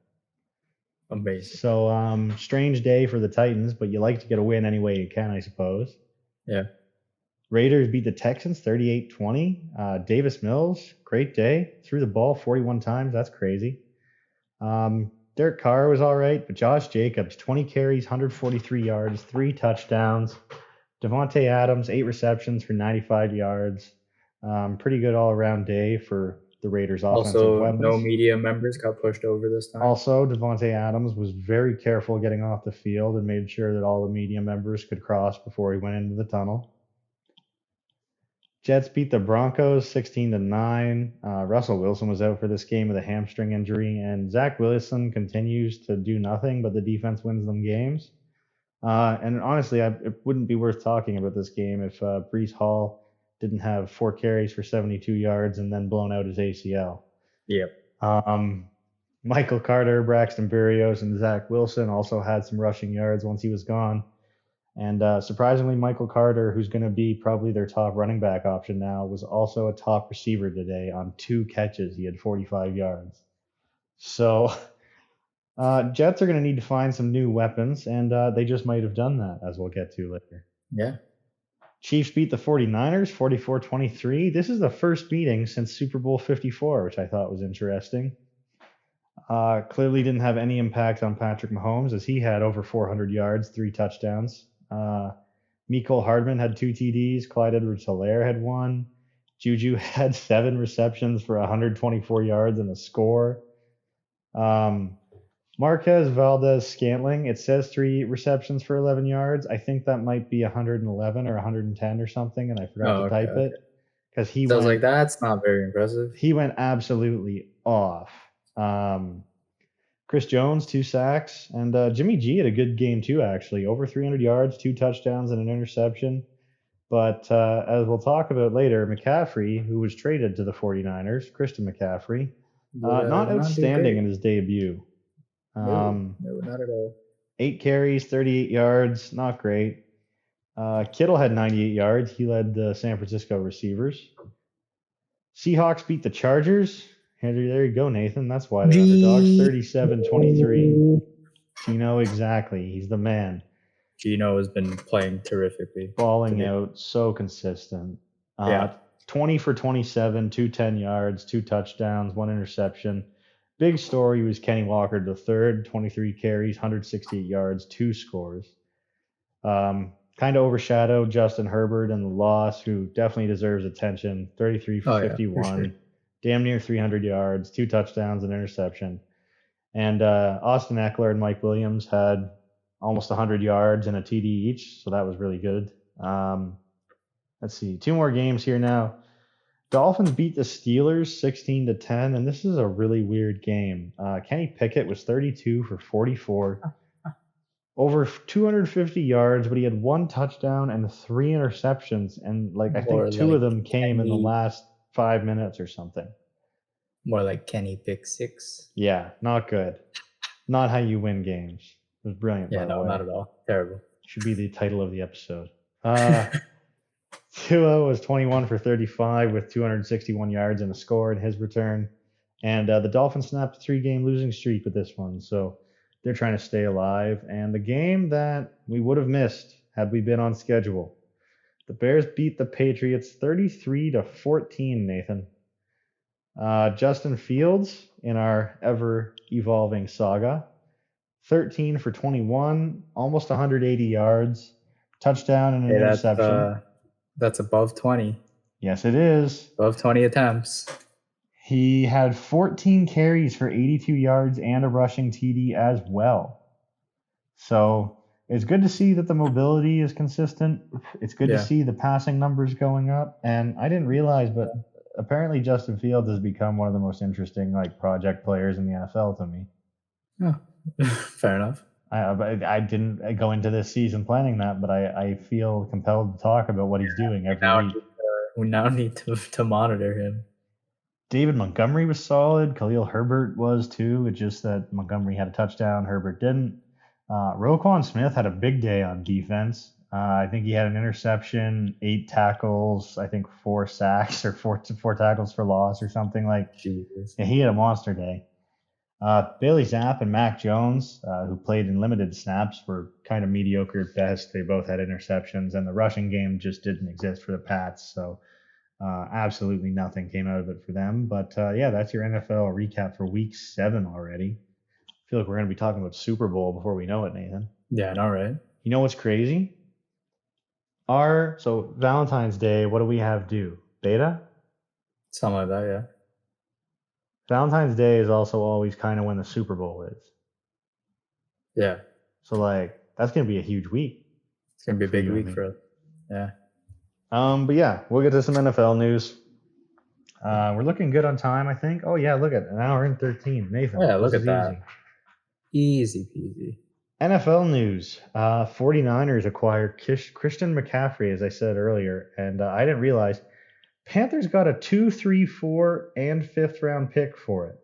Amazing. So strange day for the Titans, but you like to get a win any way you can, I suppose. Yeah. Raiders beat the Texans 38-20. Davis Mills, great day. Threw the ball 41 times. That's crazy. Derek Carr was all right, but Josh Jacobs, 20 carries, 143 yards, 3 touchdowns. Devontae Adams, 8 receptions for 95 yards. Pretty good all-around day for the Raiders' offensive weapons. No media members got pushed over this time. Also, Devontae Adams was very careful getting off the field and made sure that all the media members could cross before he went into the tunnel. Jets beat the Broncos 16-9. Russell Wilson was out for this game with a hamstring injury, and Zach Wilson continues to do nothing, but the defense wins them games. And honestly, it wouldn't be worth talking about this game if Breece Hall didn't have 4 carries for 72 yards and then blown out his ACL. Yep. Michael Carter, Braxton Berrios, and Zach Wilson also had some rushing yards once he was gone. And surprisingly, Michael Carter, who's going to be probably their top running back option now, was also a top receiver today on 2 catches. He had 45 yards. So Jets are going to need to find some new weapons, and they just might have done that, as we'll get to later. Yeah. Chiefs beat the 49ers 44-23. This is the first meeting since Super Bowl 54, which I thought was interesting. Clearly didn't have any impact on Patrick Mahomes, as he had over 400 yards, 3 touchdowns. Mecole Hardman had 2 TDs. Clyde Edwards-Helaire had 1. Juju had 7 receptions for 124 yards and a score. Marquez Valdez-Scantling, it says 3 receptions for 11 yards. I think that might be 111 or 110 or something, and I forgot to type it. Because he I was like, that's not very impressive. He went absolutely off. Chris Jones, 2 sacks, and Jimmy G had a good game too, actually. Over 300 yards, 2 touchdowns, and an interception. But as we'll talk about later, McCaffrey, who was traded to the 49ers, Christian McCaffrey, not outstanding in his debut. No, not at all. 8 carries, 38 yards, not great. Kittle had 98 yards. He led the San Francisco receivers. Seahawks beat the Chargers. There you go, Nathan. That's why they're underdogs. 37-23. Gino, exactly. He's the man. Gino has been playing terrifically. Balling out, so consistent. 20 for 27, 210 yards, 2 touchdowns, 1 interception. Big story was Kenny Walker III, 23 carries, 168 yards, 2 scores. Kind of overshadowed Justin Herbert and the loss, who definitely deserves attention. 33 for 51, sure. Damn near 300 yards, 2 touchdowns, an interception. And Austin Eckler and Mike Williams had almost 100 yards and a TD each, so that was really good. Let's see, 2 more games here now. Dolphins beat the Steelers 16-10, and this is a really weird game. Kenny Pickett was 32 for 44, over 250 yards, but he had 1 touchdown and 3 interceptions, and I think 2 of them came in the last 5 minutes or something. More like Kenny Pick 6. Yeah, not good. Not how you win games. It was brilliant. Yeah, no, not at all. Terrible. Should be the title of the episode. Tua was 21 for 35 with 261 yards and a score in his return. And the Dolphins snapped a 3-game losing streak with this one. So they're trying to stay alive. And the game that we would have missed had we been on schedule. The Bears beat the Patriots 33-14, Nathan. Justin Fields, in our ever-evolving saga, 13 for 21, almost 180 yards, touchdown and an interception. That's above 20. Yes, it is. Above 20 attempts. He had 14 carries for 82 yards and a rushing TD as well. So it's good to see that the mobility is consistent. It's good to see the passing numbers going up. And I didn't realize, but apparently Justin Fields has become one of the most interesting project players in the NFL to me. Oh, fair enough. I didn't go into this season planning that, but I feel compelled to talk about what he's doing every week. We now need to monitor him. David Montgomery was solid. Khalil Herbert was too. It's just that Montgomery had a touchdown, Herbert didn't. Roquan Smith had a big day on defense. I think he had an interception, 8 tackles, I think 4 sacks or 4 tackles for loss or something Jesus. Yeah, he had a monster day. Bailey Zapp and Mac Jones, who played in limited snaps, were kind of mediocre at best. They both had interceptions, and the rushing game just didn't exist for the Pats. So absolutely nothing came out of it for them. But that's your NFL recap for Week 7 already. I feel like we're going to be talking about Super Bowl before we know it, Nathan. Yeah, I know, right? You know what's crazy? So Valentine's Day, what do we have due? Beta? Something like that, yeah. Valentine's Day is also always kind of when the Super Bowl is. Yeah. So that's gonna be a huge week. It's gonna be a big week for us. Yeah. But yeah, we'll get to some NFL news. We're looking good on time, I think. Oh yeah, look at an hour and 13. Nathan. Yeah, look at that. Easy peasy. NFL news. 49ers acquired Christian McCaffrey, as I said earlier, and I didn't realize Panthers got a 2, 3, 4, and 5th round pick for it.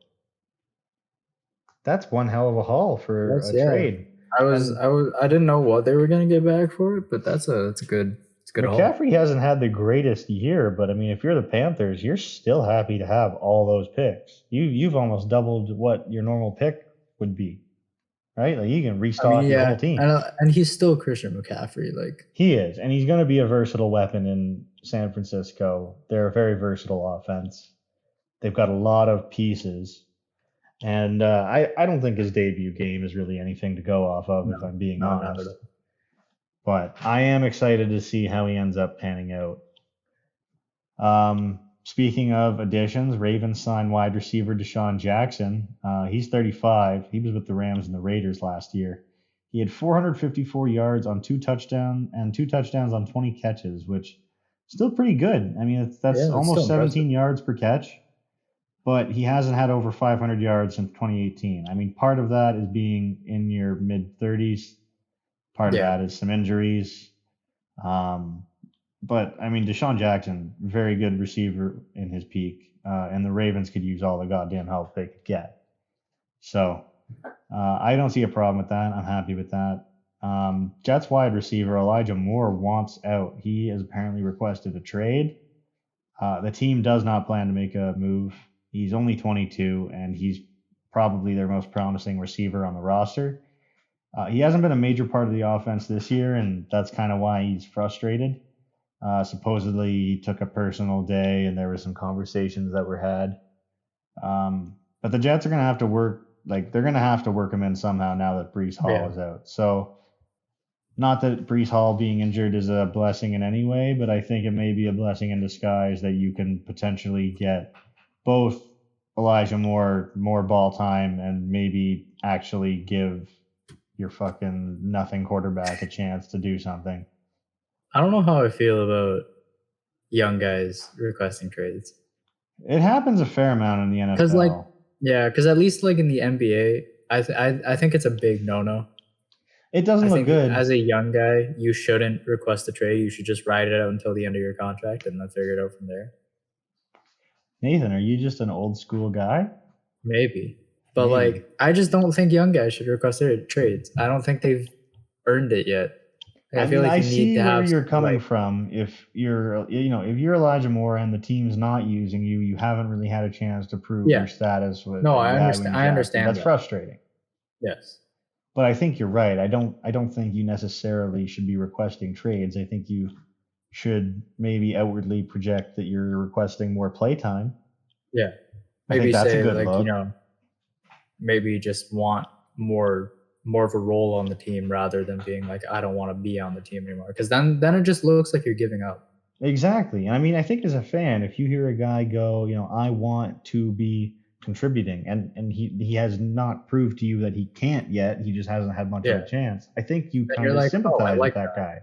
That's one hell of a haul for a trade. I didn't know what they were gonna get back for it, but it's a good McCaffrey haul. hasn't had the greatest year, but I mean, if you're the Panthers, you're still happy to have all those picks. You've almost doubled what your normal pick would be. right? Like he can I restock mean, your yeah, whole team. and he's still Christian McCaffrey. Like He is, and he's going to be a versatile weapon in San Francisco. They're a very versatile offense. They've got a lot of pieces, and I don't think his debut game is really anything to go off of, if I'm being not at honest. all. But I am excited to see how he ends up panning out. Speaking of additions, Ravens signed wide receiver Deshaun Jackson. He's 35. He was with the Rams and the Raiders last year. He had 454 yards on 2 touchdowns on 20 catches, which is still pretty good. I mean, that's almost 17 yards per catch, but he hasn't had over 500 yards since 2018. I mean, part of that is being in your mid 30s. Part of that is some injuries. But I mean, Deshaun Jackson, very good receiver in his peak, and the Ravens could use all the goddamn help they could get. So I don't see a problem with that. I'm happy with that. Jets wide receiver Elijah Moore wants out. He has apparently requested a trade. The team does not plan to make a move. He's only 22, and he's probably their most promising receiver on the roster. He hasn't been a major part of the offense this year, and that's kind of why he's frustrated. Supposedly he took a personal day and there were some conversations that were had. But the Jets are going to have to work, they're going to have to work him in somehow now that Breece Hall is out. So not that Breece Hall being injured is a blessing in any way, but I think it may be a blessing in disguise that you can potentially get both Elijah Moore more ball time and maybe actually give your fucking nothing quarterback a chance to do something. I don't know how I feel about young guys requesting trades. It happens a fair amount in the NFL. Because at least in the NBA, I think it's a big no-no. It doesn't look good. As a young guy, you shouldn't request a trade. You should just ride it out until the end of your contract and then figure it out from there. Nathan, are you just an old school guy? Maybe. But I just don't think young guys should request trades. I don't think they've earned it yet. I feel like you need to have where you're coming from. If you're Elijah Moore and the team's not using you, you haven't really had a chance to prove your status with. No, I understand. I understand. That's frustrating. Yes. But I think you're right. I don't think you necessarily should be requesting trades. I think you should maybe outwardly project that you're requesting more playtime. Yeah. Maybe that's a good look. Maybe just want more of a role on the team rather than being I don't want to be on the team anymore, because then it just looks like you're giving up. Exactly. I mean, I think as a fan, if you hear a guy go, I want to be contributing, and he has not proved to you that he can't yet, he just hasn't had much of a chance, I think you kind of sympathize with that guy.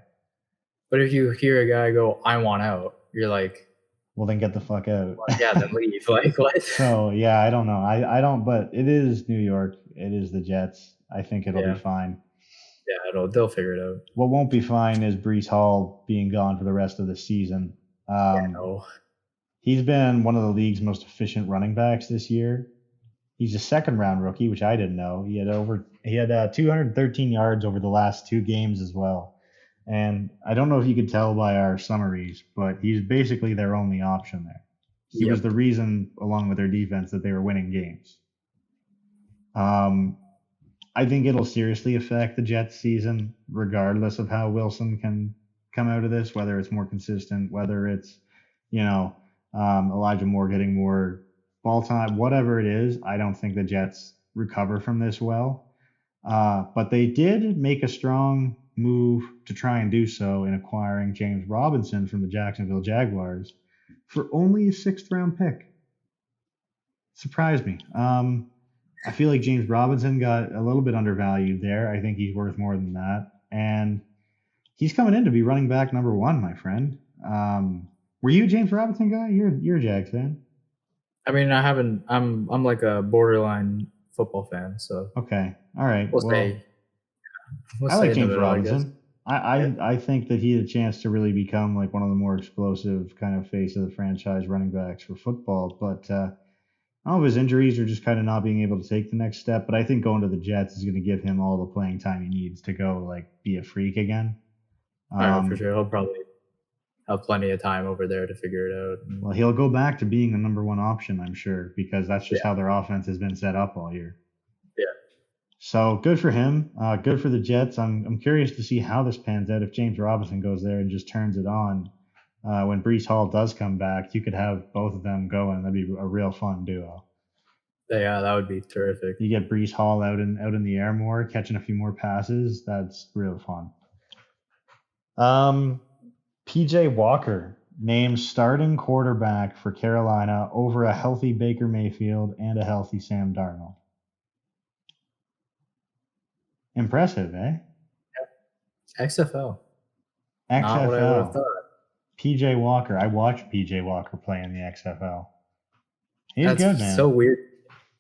But if you hear a guy go, I want out, you're like, well, then get the fuck out. Well, yeah, then leave. What? So yeah, I don't know. I don't. But it is New York. It is the Jets. I think it'll be fine. Yeah, they'll figure it out. What won't be fine is Breece Hall being gone for the rest of the season. He's been one of the league's most efficient running backs this year. He's a second-round rookie, which I didn't know. He had 213 yards over the last 2 games as well. And I don't know if you could tell by our summaries, but he's basically their only option there. He was the reason, along with their defense, that they were winning games. I think it'll seriously affect the Jets season, regardless of how Wilson can come out of this, whether it's more consistent, whether it's, Elijah Moore getting more ball time, whatever it is. I don't think the Jets recover from this well. But they did make a strong move to try and do so in acquiring James Robinson from the Jacksonville Jaguars for only a 6th-round pick. Surprised me. I feel like James Robinson got a little bit undervalued there. I think he's worth more than that. And he's coming in to be running back number 1, my friend. Were you a James Robinson guy? You're a Jags fan. I mean, I'm like a borderline football fan, so. Okay. All right. We'll say I like James Robinson. I think that he had a chance to really become one of the more explosive kind of face of the franchise running backs for football. But all of his injuries are just kind of not being able to take the next step. But I think going to the Jets is going to give him all the playing time he needs to go be a freak again. For sure. He'll probably have plenty of time over there to figure it out. Well, he'll go back to being the number 1 option, I'm sure, because that's just how their offense has been set up all year. Yeah. So good for him. Good for the Jets. I'm curious to see how this pans out if James Robinson goes there and just turns it on. When Brees Hall does come back, you could have both of them going. That'd be a real fun duo. Yeah, that would be terrific. You get Brees Hall out in the air more, catching a few more passes. That's real fun. PJ Walker named starting quarterback for Carolina over a healthy Baker Mayfield and a healthy Sam Darnold. Impressive, eh? XFL. Not what I would have XFL. thought. PJ Walker. I watched PJ Walker play in the XFL. He's That's good, man. so weird.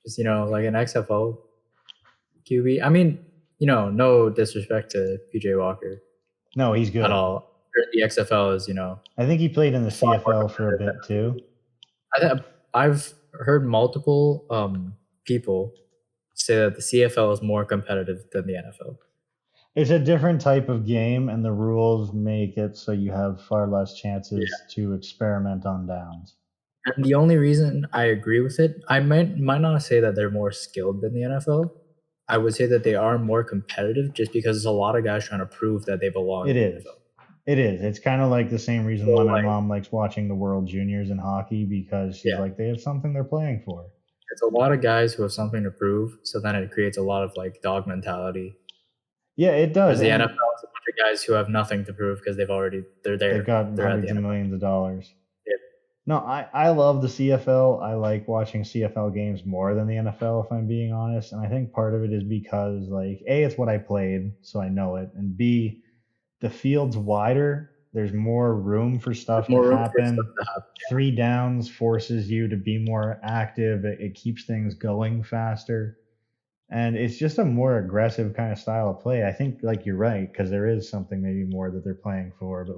Just, like an XFL QB. I mean, no disrespect to PJ Walker No, he's good at all. The XFL is, I think he played in the CFL for a bit too. I've heard multiple people say that the CFL is more competitive than the NFL. It's a different type of game, and the rules make it so you have far less chances to experiment on downs. And the only reason I agree with it, I might not say that they're more skilled than the NFL. I would say that they are more competitive just because there's a lot of guys trying to prove that they belong in the NFL. It is. It's kind of like the same reason why my mom likes watching the World Juniors in hockey, because she's like, they have something they're playing for. It's a lot of guys who have something to prove, so then it creates a lot of dog mentality. Yeah, it does. Because the NFL is a bunch of guys who have nothing to prove because they're there. They've got hundreds of millions of dollars. Yeah. No, I love the CFL. I like watching CFL games more than the NFL, if I'm being honest. And I think part of it is because, A, it's what I played, so I know it. And B, the field's wider. There's more room for stuff to happen. 3 downs forces you to be more active. It keeps things going faster. And it's just a more aggressive kind of style of play. I think, you're right, because there is something maybe more that they're playing for. But,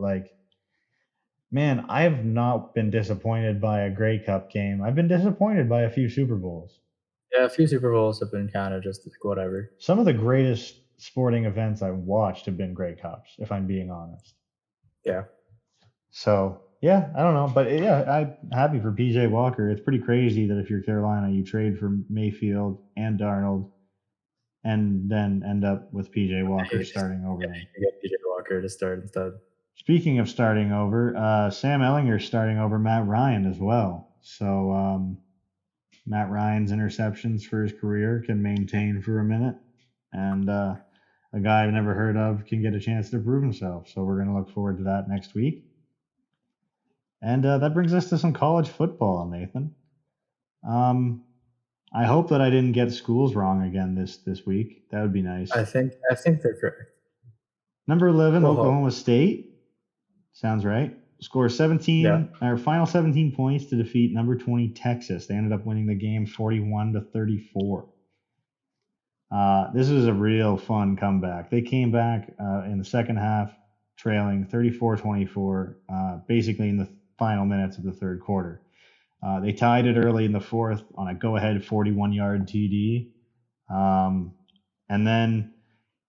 man, I've not been disappointed by a Grey Cup game. I've been disappointed by a few Super Bowls. Yeah, a few Super Bowls have been kind of just whatever. Some of the greatest sporting events I've watched have been Grey Cups, if I'm being honest. Yeah. So, yeah, I don't know. But, yeah, I'm happy for PJ Walker. It's pretty crazy that if you're Carolina, you trade for Mayfield and Darnold and then end up with PJ Walker starting over them. You get PJ Walker to start instead. Speaking of starting over, Sam Ehlinger's starting over Matt Ryan as well. So Matt Ryan's interceptions for his career can maintain for a minute. And a guy I've never heard of can get a chance to prove himself. So we're going to look forward to that next week. And that brings us to some college football, Nathan. I hope that I didn't get schools wrong again this week. That would be nice. I think they're correct. Number 11, Oklahoma State. Sounds right. Score 17 or final 17 points to defeat number 20 Texas. They ended up winning the game 41-34. This was a real fun comeback. They came back in the second half, trailing 34-24, basically in the final minutes of the third quarter. They tied it early in the fourth on a go-ahead 41-yard TD. And then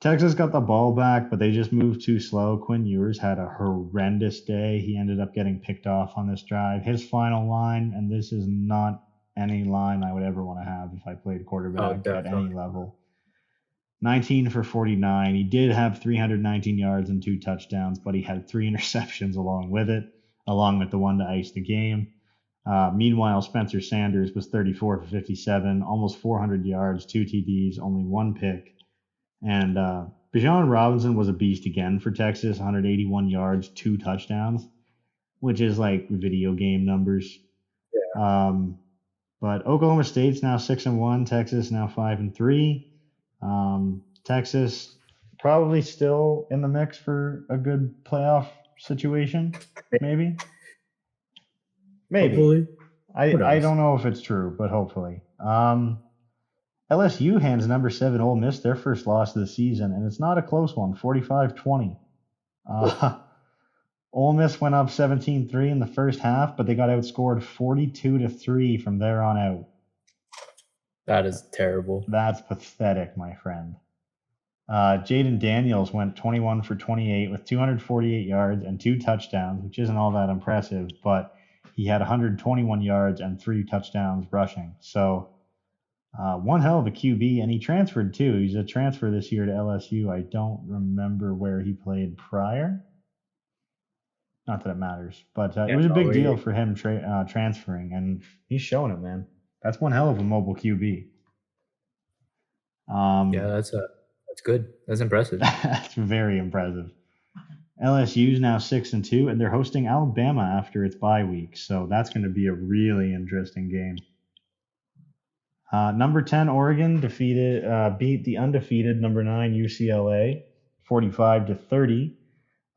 Texas got the ball back, but they just moved too slow. Quinn Ewers had a horrendous day. He ended up getting picked off on this drive. His final line, and this is not any line I would ever want to have if I played quarterback at any level. 19 for 49. He did have 319 yards and 2 touchdowns, but he had 3 interceptions along with the one to ice the game. Meanwhile, Spencer Sanders was 34 for 57, almost 400 yards, 2 TDs, only 1 pick. And Bijan Robinson was a beast again for Texas, 181 yards, 2 touchdowns, which is like video game numbers. Yeah. But Oklahoma State's now 6-1, Texas now 5-3. Texas probably still in the mix for a good playoff situation, maybe. Hopefully. I don't know if it's true, but hopefully. LSU hands number 7 Ole Miss their first loss of the season, and it's not a close one, 45-20. Ole Miss went up 17-3 in the first half, but they got outscored 42-3 from there on out. That is terrible. That's pathetic, my friend. Jaden Daniels went 21 for 28 with 248 yards and 2 touchdowns, which isn't all that impressive, but he had 121 yards and 3 touchdowns rushing. So One hell of a QB, and he transferred too. He's a transfer this year to LSU. I don't remember where he played prior. Not that it matters, but it was a big deal for him transferring, and he's showing it, man. That's one hell of a mobile QB. Yeah, that's good. That's impressive. That's very impressive. LSU is now 6-2, and they're hosting Alabama after its bye week, so that's going to be a really interesting game. Number 10 Oregon beat the undefeated number 9 UCLA 45-30.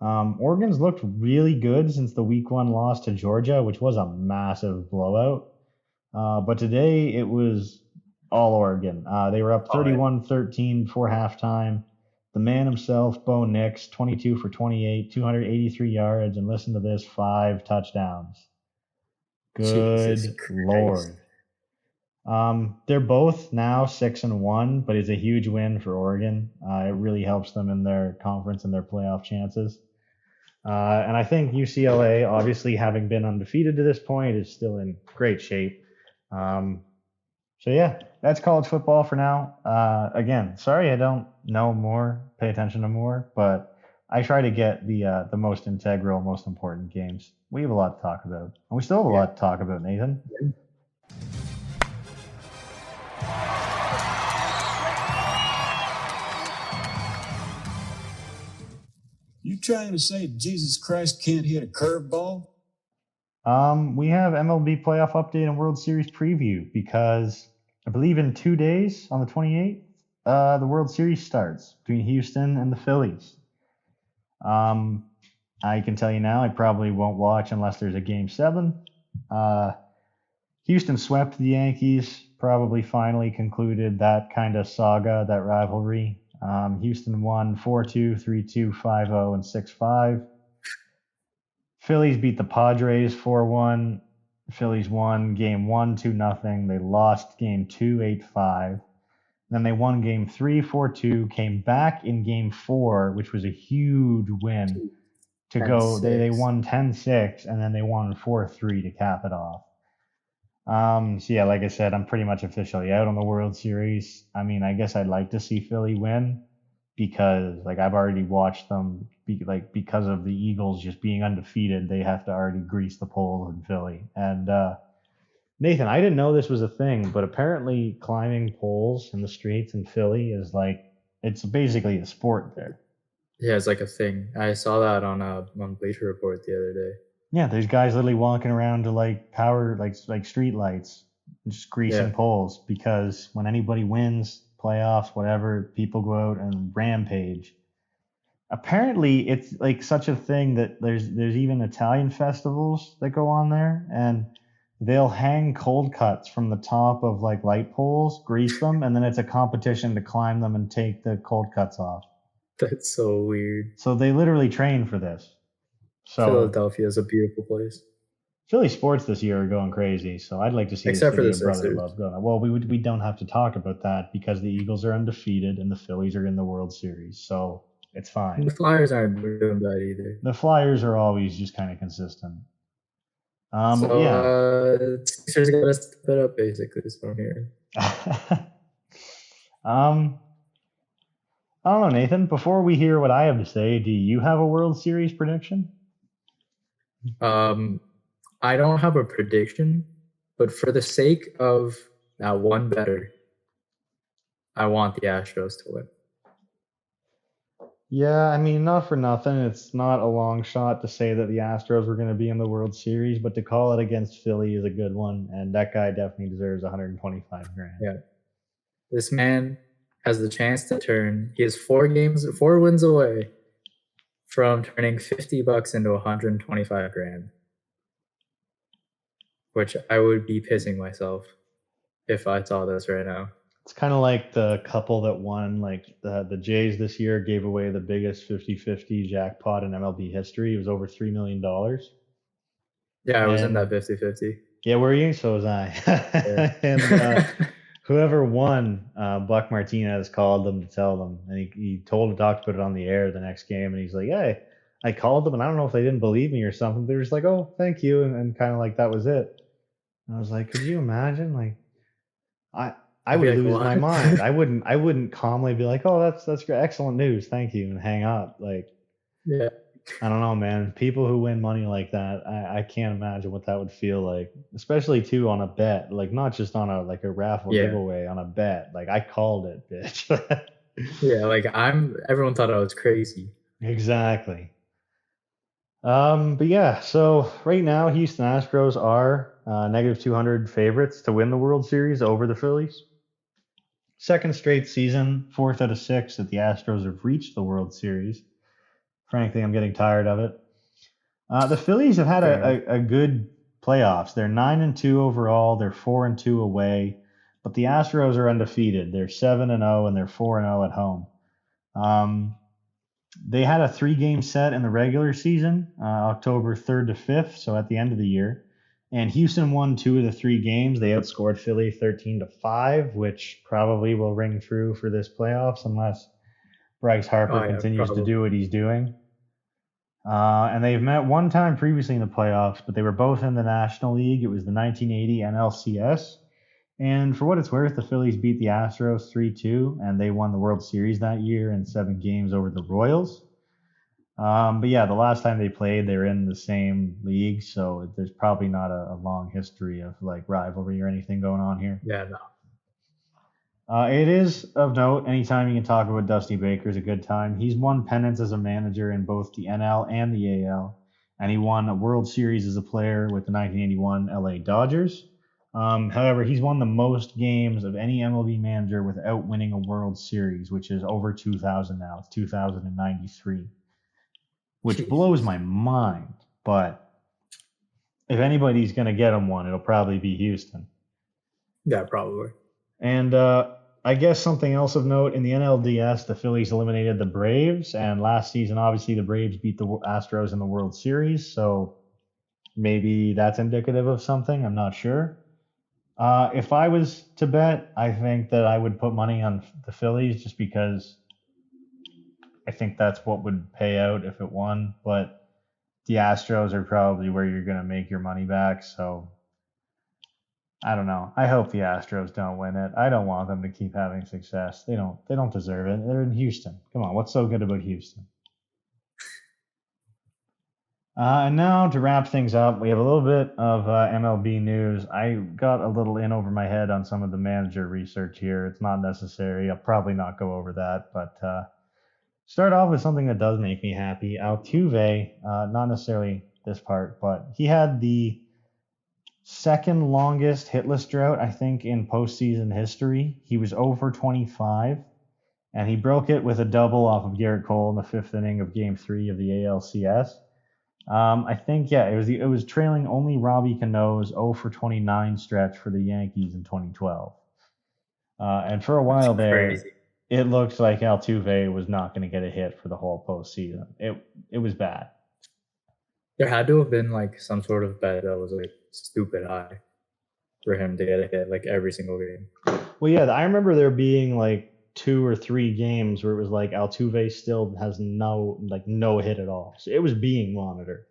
Oregon's looked really good since the week 1 loss to Georgia, which was a massive blowout. But today it was all Oregon. They were up 31-13 before halftime. The man himself, Bo Nix, 22 for 28, 283 yards, and listen to this, 5 touchdowns. Good Lord. They're both now 6-1, but it's a huge win for Oregon. It really helps them in their conference and their playoff chances. And I think UCLA, obviously having been undefeated to this point, is still in great shape. So yeah, that's college football for now. Again, sorry I don't know more, pay attention to more, but I try to get the most integral, most important games. We have a lot to talk about, and we still have a lot to talk about, Nathan. You trying to say Jesus Christ can't hit a curveball? We have MLB playoff update and World Series preview because I believe in 2 days, on the 28th, the World Series starts between Houston and the Phillies. I can tell you now, I probably won't watch unless there's a Game 7. Houston swept the Yankees, probably finally concluded that kind of saga, that rivalry. Houston won 4-2, 3-2, 5-0, and 6-5. Phillies beat the Padres 4-1. Phillies won Game 1 2-0. They lost Game 2 8-5. Then they won Game 3 4-2. Came back in Game 4, which was a huge win to go. They won 10-6, and then they won 4-3 to cap it off. So yeah, like I said, I'm pretty much officially out on the World Series. I mean, I guess I'd like to see Philly win because like I've already watched them because of the Eagles just being undefeated, they have to already grease the pole in Philly. And Nathan, I didn't know this was a thing, but apparently climbing poles in the streets in Philly is it's basically a sport there. Yeah, it's like a thing. I saw that on Bleacher Report the other day. Yeah, there's guys literally walking around to power street lights, just greasing poles because when anybody wins playoffs, whatever, people go out and rampage. Apparently, it's such a thing that there's even Italian festivals that go on there, and they'll hang cold cuts from the top of light poles, grease them, and then it's a competition to climb them and take the cold cuts off. That's so weird. So they literally train for this. So Philadelphia is a beautiful place. Philly sports this year are going crazy, so I'd like to see except for the brother love going on. Well, we don't have to talk about that because the Eagles are undefeated and the Phillies are in the World Series, so it's fine. The Flyers aren't doing bad either. The Flyers are always just kind of consistent. Sixers got to step it up, basically, is what I'm hearing. I don't know, Nathan. Before we hear what I have to say, do you have a World Series prediction? I don't have a prediction, but for the sake of that one better, I want the Astros to win. Yeah, I mean, not for nothing. It's not a long shot to say that the Astros were going to be in the World Series, but to call it against Philly is a good one, and that guy definitely deserves $125,000. Yeah. This man has the chance to turn. He is 4 wins away from turning $50 into $125,000, which I would be pissing myself if I saw this right now. It's kind of like the couple that won, the Jays this year gave away the biggest 50-50 jackpot in MLB history. It was over $3 million. Yeah, I was in that 50-50. Yeah, were you? So was I. Yeah. And whoever won, Buck Martinez called them to tell them, and he talked about it on the air the next game, and he's like, "Hey, I called them, and I don't know if they didn't believe me or something. They were just like, oh, thank you,' and kind of that was it." And I was like, could you imagine? I I'd be would like, lose my "What?" mind. I wouldn't calmly be like, "Oh, that's great. Excellent news. Thank you," and hang up. Like, Yeah. I don't know, man. People who win money like that, I can't imagine what that would feel like, especially too on a bet, like not just on a raffle Yeah. giveaway, on a bet. Like I called it, bitch. Yeah, like everyone thought I was crazy. Exactly. But yeah, so right now Houston Astros are negative 200 favorites to win the World Series over the Phillies. Second straight season, fourth out of six that the Astros have reached the World Series. Frankly, I'm getting tired of it. The Phillies have had a good playoffs. They're 9-2 overall. They're 4-2 away, but the Astros are undefeated. They're 7-0 and they're 4-0 at home. They had a 3-game set in the regular season, October 3rd to 5th, so at the end of the year. And Houston won 2 of the 3 games. They outscored Philly 13-5, which probably will ring true for this playoffs unless Bryce Harper continues to do what he's doing. And they've met one time previously in the playoffs, but they were both in the National League. It was the 1980 NLCS. And for what it's worth, the Phillies beat the Astros 3-2, and they won the World Series that year in 7 games over the Royals. But yeah, the last time they played, they were in the same league, so there's probably not a long history of like rivalry or anything going on here. Yeah, no. It is of note, anytime you can talk about Dusty Baker is a good time. He's won pennants as a manager in both the NL and the AL, and he won a World Series as a player with the 1981 LA Dodgers. However, he's won the most games of any MLB manager without winning a World Series, which is over 2,000 now. It's 2,093, which blows my mind. But if anybody's going to get him one, it'll probably be Houston. Yeah, probably. And I guess something else of note, in the NLDS, the Phillies eliminated the Braves. And last season, obviously, the Braves beat the Astros in the World Series. So maybe that's indicative of something. I'm not sure. If I was to bet, I think that I would put money on the Phillies just because I think that's what would pay out if it won. But the Astros are probably where you're going to make your money back. So I don't know. I hope the Astros don't win it. I don't want them to keep having success. They don't deserve it. They're in Houston. Come on, what's so good about Houston? And now to wrap things up, we have a little bit of MLB news. I got a little in over my head on some of the manager research here. It's not necessary. I'll probably not go over that, but start off with something that does make me happy. Altuve, not necessarily this part, but he had the second longest hitless drought, I think, in postseason history. He was over 25, and he broke it with a double off of Garrett Cole in the 5th inning of Game 3 of the ALCS. I think, yeah, it was trailing only Robbie Cano's 0 for 29 stretch for the Yankees in 2012. And for a while there, it looked like Altuve was not going to get a hit for the whole postseason. It was bad. There had to have been like some sort of bet that was like stupid high for him to get a hit like every single game. Well, yeah, I remember there being like 2 or 3 games where it was like Altuve still has no hit at all. So it was being monitored.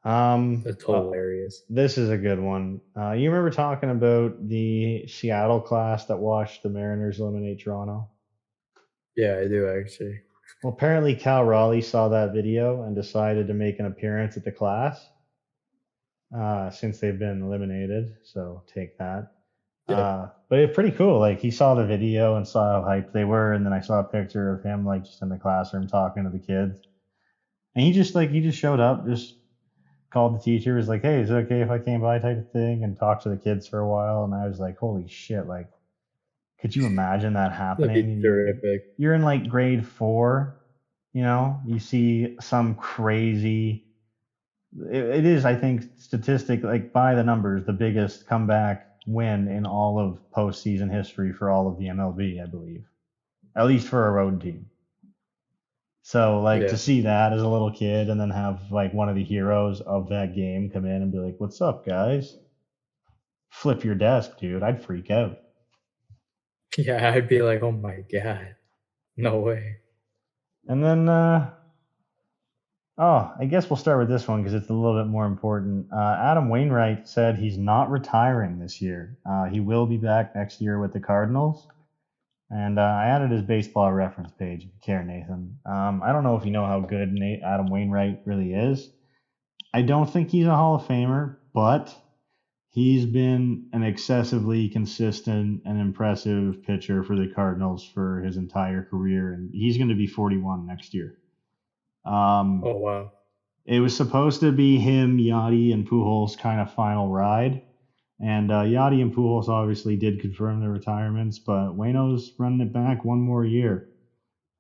That's hilarious. This is a good one. You remember talking about the Seattle class that watched the Mariners eliminate Toronto? Yeah, I do actually. Well, apparently Cal Raleigh saw that video and decided to make an appearance at the class since they've been eliminated. So take that. Yeah. But it's pretty cool. Like he saw the video and saw how hyped they were, and then I saw a picture of him like just in the classroom talking to the kids. And he just showed up, just called the teacher, was like, "Hey, is it okay if I came by?" type of thing, and talked to the kids for a while. And I was like, "Holy shit! Like, could you imagine that happening? Terrific. You're in like grade 4, you know, you see some crazy. It is, I think, statistic like by the numbers, the biggest comeback win in all of postseason history for all of the MLB, I believe, at least for a road team. So like to see that as a little kid and then have like one of the heroes of that game come in and be like, "What's up, guys?" Flip your desk, dude. I'd freak out. Yeah, I'd be like, "Oh my god, no way." And then Oh, I guess we'll start with this one because it's a little bit more important. Adam Wainwright said he's not retiring this year. He will be back next year with the Cardinals. And I added his baseball reference page if you care, Nathan. I don't know if you know how good Adam Wainwright really is. I don't think he's a Hall of Famer, but he's been an excessively consistent and impressive pitcher for the Cardinals for his entire career, and he's going to be 41 next year. Oh wow. It was supposed to be him, Yachty, and Pujols' kind of final ride. And Yachty and Pujols obviously did confirm their retirements, but Waino's running it back one more year.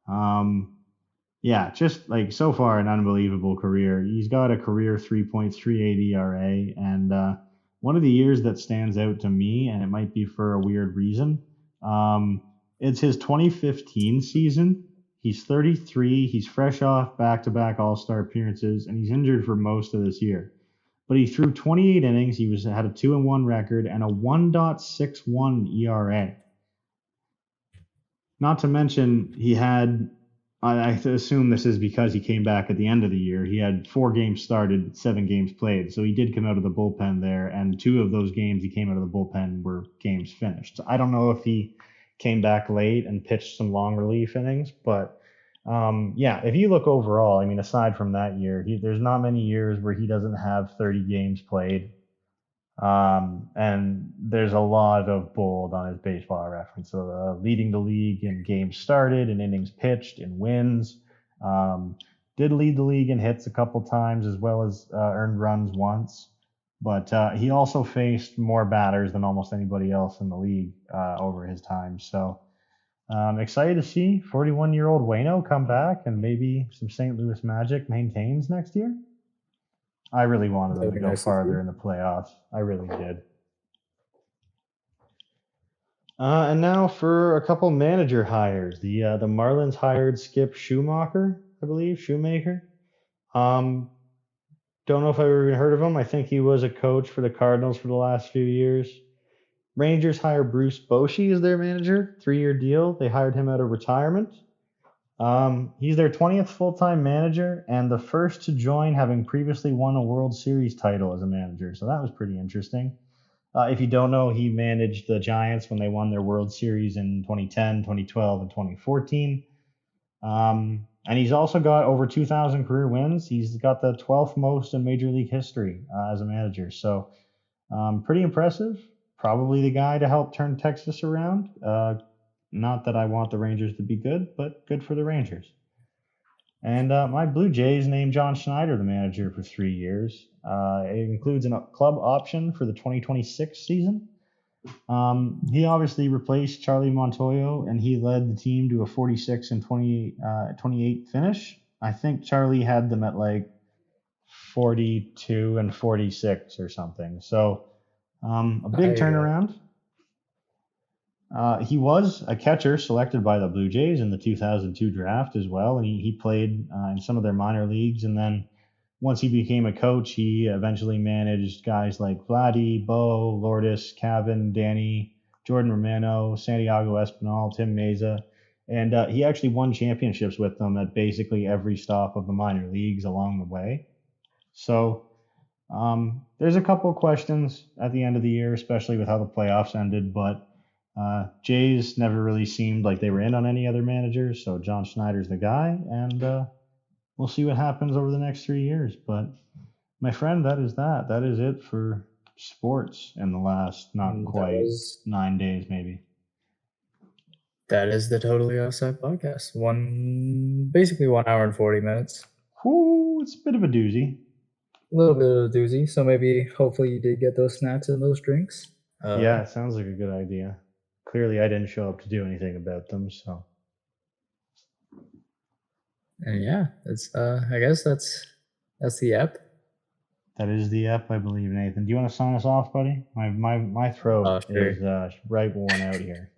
Yeah, just like so far an unbelievable career. He's got a career 3.38 ERA, and one of the years that stands out to me, and it might be for a weird reason, it's his 2015 season. He's 33. He's fresh off back-to-back All-Star appearances, and he's injured for most of this year. But he threw 28 innings. He had a 2-1 record and a 1.61 ERA. Not to mention, he had, I assume this is because he came back at the end of the year. He had 4 games started, 7 games played. So he did come out of the bullpen there, and 2 of those games he came out of the bullpen were games finished. So I don't know if he came back late and pitched some long relief innings, but yeah, if you look overall, I mean, aside from that year, there's not many years where he doesn't have 30 games played. And there's a lot of bold on his baseball reference. So leading the league in games started, in innings pitched, in wins. Did lead the league in hits a couple times as well as earned runs once. But he also faced more batters than almost anybody else in the league over his time. So excited to see 41-year-old Waino come back and maybe some St. Louis magic maintains next year. I really wanted them to go farther in the playoffs. I really did. And now for a couple manager hires. The Marlins hired Skip Shoemaker, I believe. Don't know if I've ever even heard of him. I think he was a coach for the Cardinals for the last few years. Rangers hired Bruce Bochy as their manager, 3-year deal. They hired him out of retirement. He's their 20th full-time manager and the first to join having previously won a World Series title as a manager. So that was pretty interesting. If you don't know, he managed the Giants when they won their World Series in 2010, 2012, and 2014. And he's also got over 2,000 career wins. He's got the 12th most in Major League history as a manager. So pretty impressive. Probably the guy to help turn Texas around. Not that I want the Rangers to be good, but good for the Rangers. And my Blue Jays named John Schneider the manager for 3 years. It includes a club option for the 2026 season. He obviously replaced Charlie Montoyo, and he led the team to a 46 and 28 finish. I think Charlie had them at like 42 and 46 or something. So a big turnaround. He was a catcher selected by the Blue Jays in the 2002 draft as well, and he played in some of their minor leagues. And then once he became a coach, he eventually managed guys like Vladdy, Bo, Lourdes, Cavan, Danny, Jordan Romano, Santiago Espinal, Tim Meza. And he actually won championships with them at basically every stop of the minor leagues along the way. So there's a couple of questions at the end of the year, especially with how the playoffs ended, but Jays never really seemed like they were in on any other managers, so John Schneider's the guy, and we'll see what happens over the next 3 years. But my friend, that is that. That is it for sports in the last not quite 9 days, maybe. That is the Totally Offside podcast. Basically 1 hour and 40 minutes. Whoo, it's a bit of a doozy. A little bit of a doozy. So maybe, hopefully, you did get those snacks and those drinks. Yeah, it sounds like a good idea. Clearly, I didn't show up to do anything about them, so. And yeah, it's I guess that's the app. That is the app, I believe, Nathan. Do you want to sign us off, buddy? My throat is right worn out here.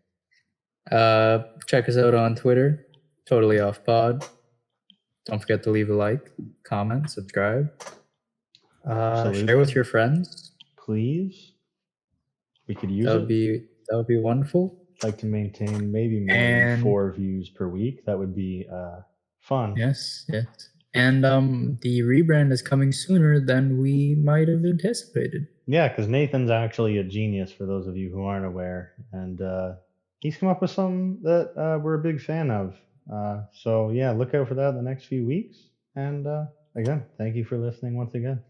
Check us out on Twitter, Totally Off Pod. Don't forget to leave a like, comment, subscribe. Share with your friends. Please. We could use That would be wonderful. I'd like to maintain maybe more than 4 views per week. That would be fun. Yes. And the rebrand is coming sooner than we might have anticipated. Yeah, because Nathan's actually a genius, for those of you who aren't aware. And he's come up with something that we're a big fan of. So, yeah, look out for that in the next few weeks. And again, thank you for listening once again.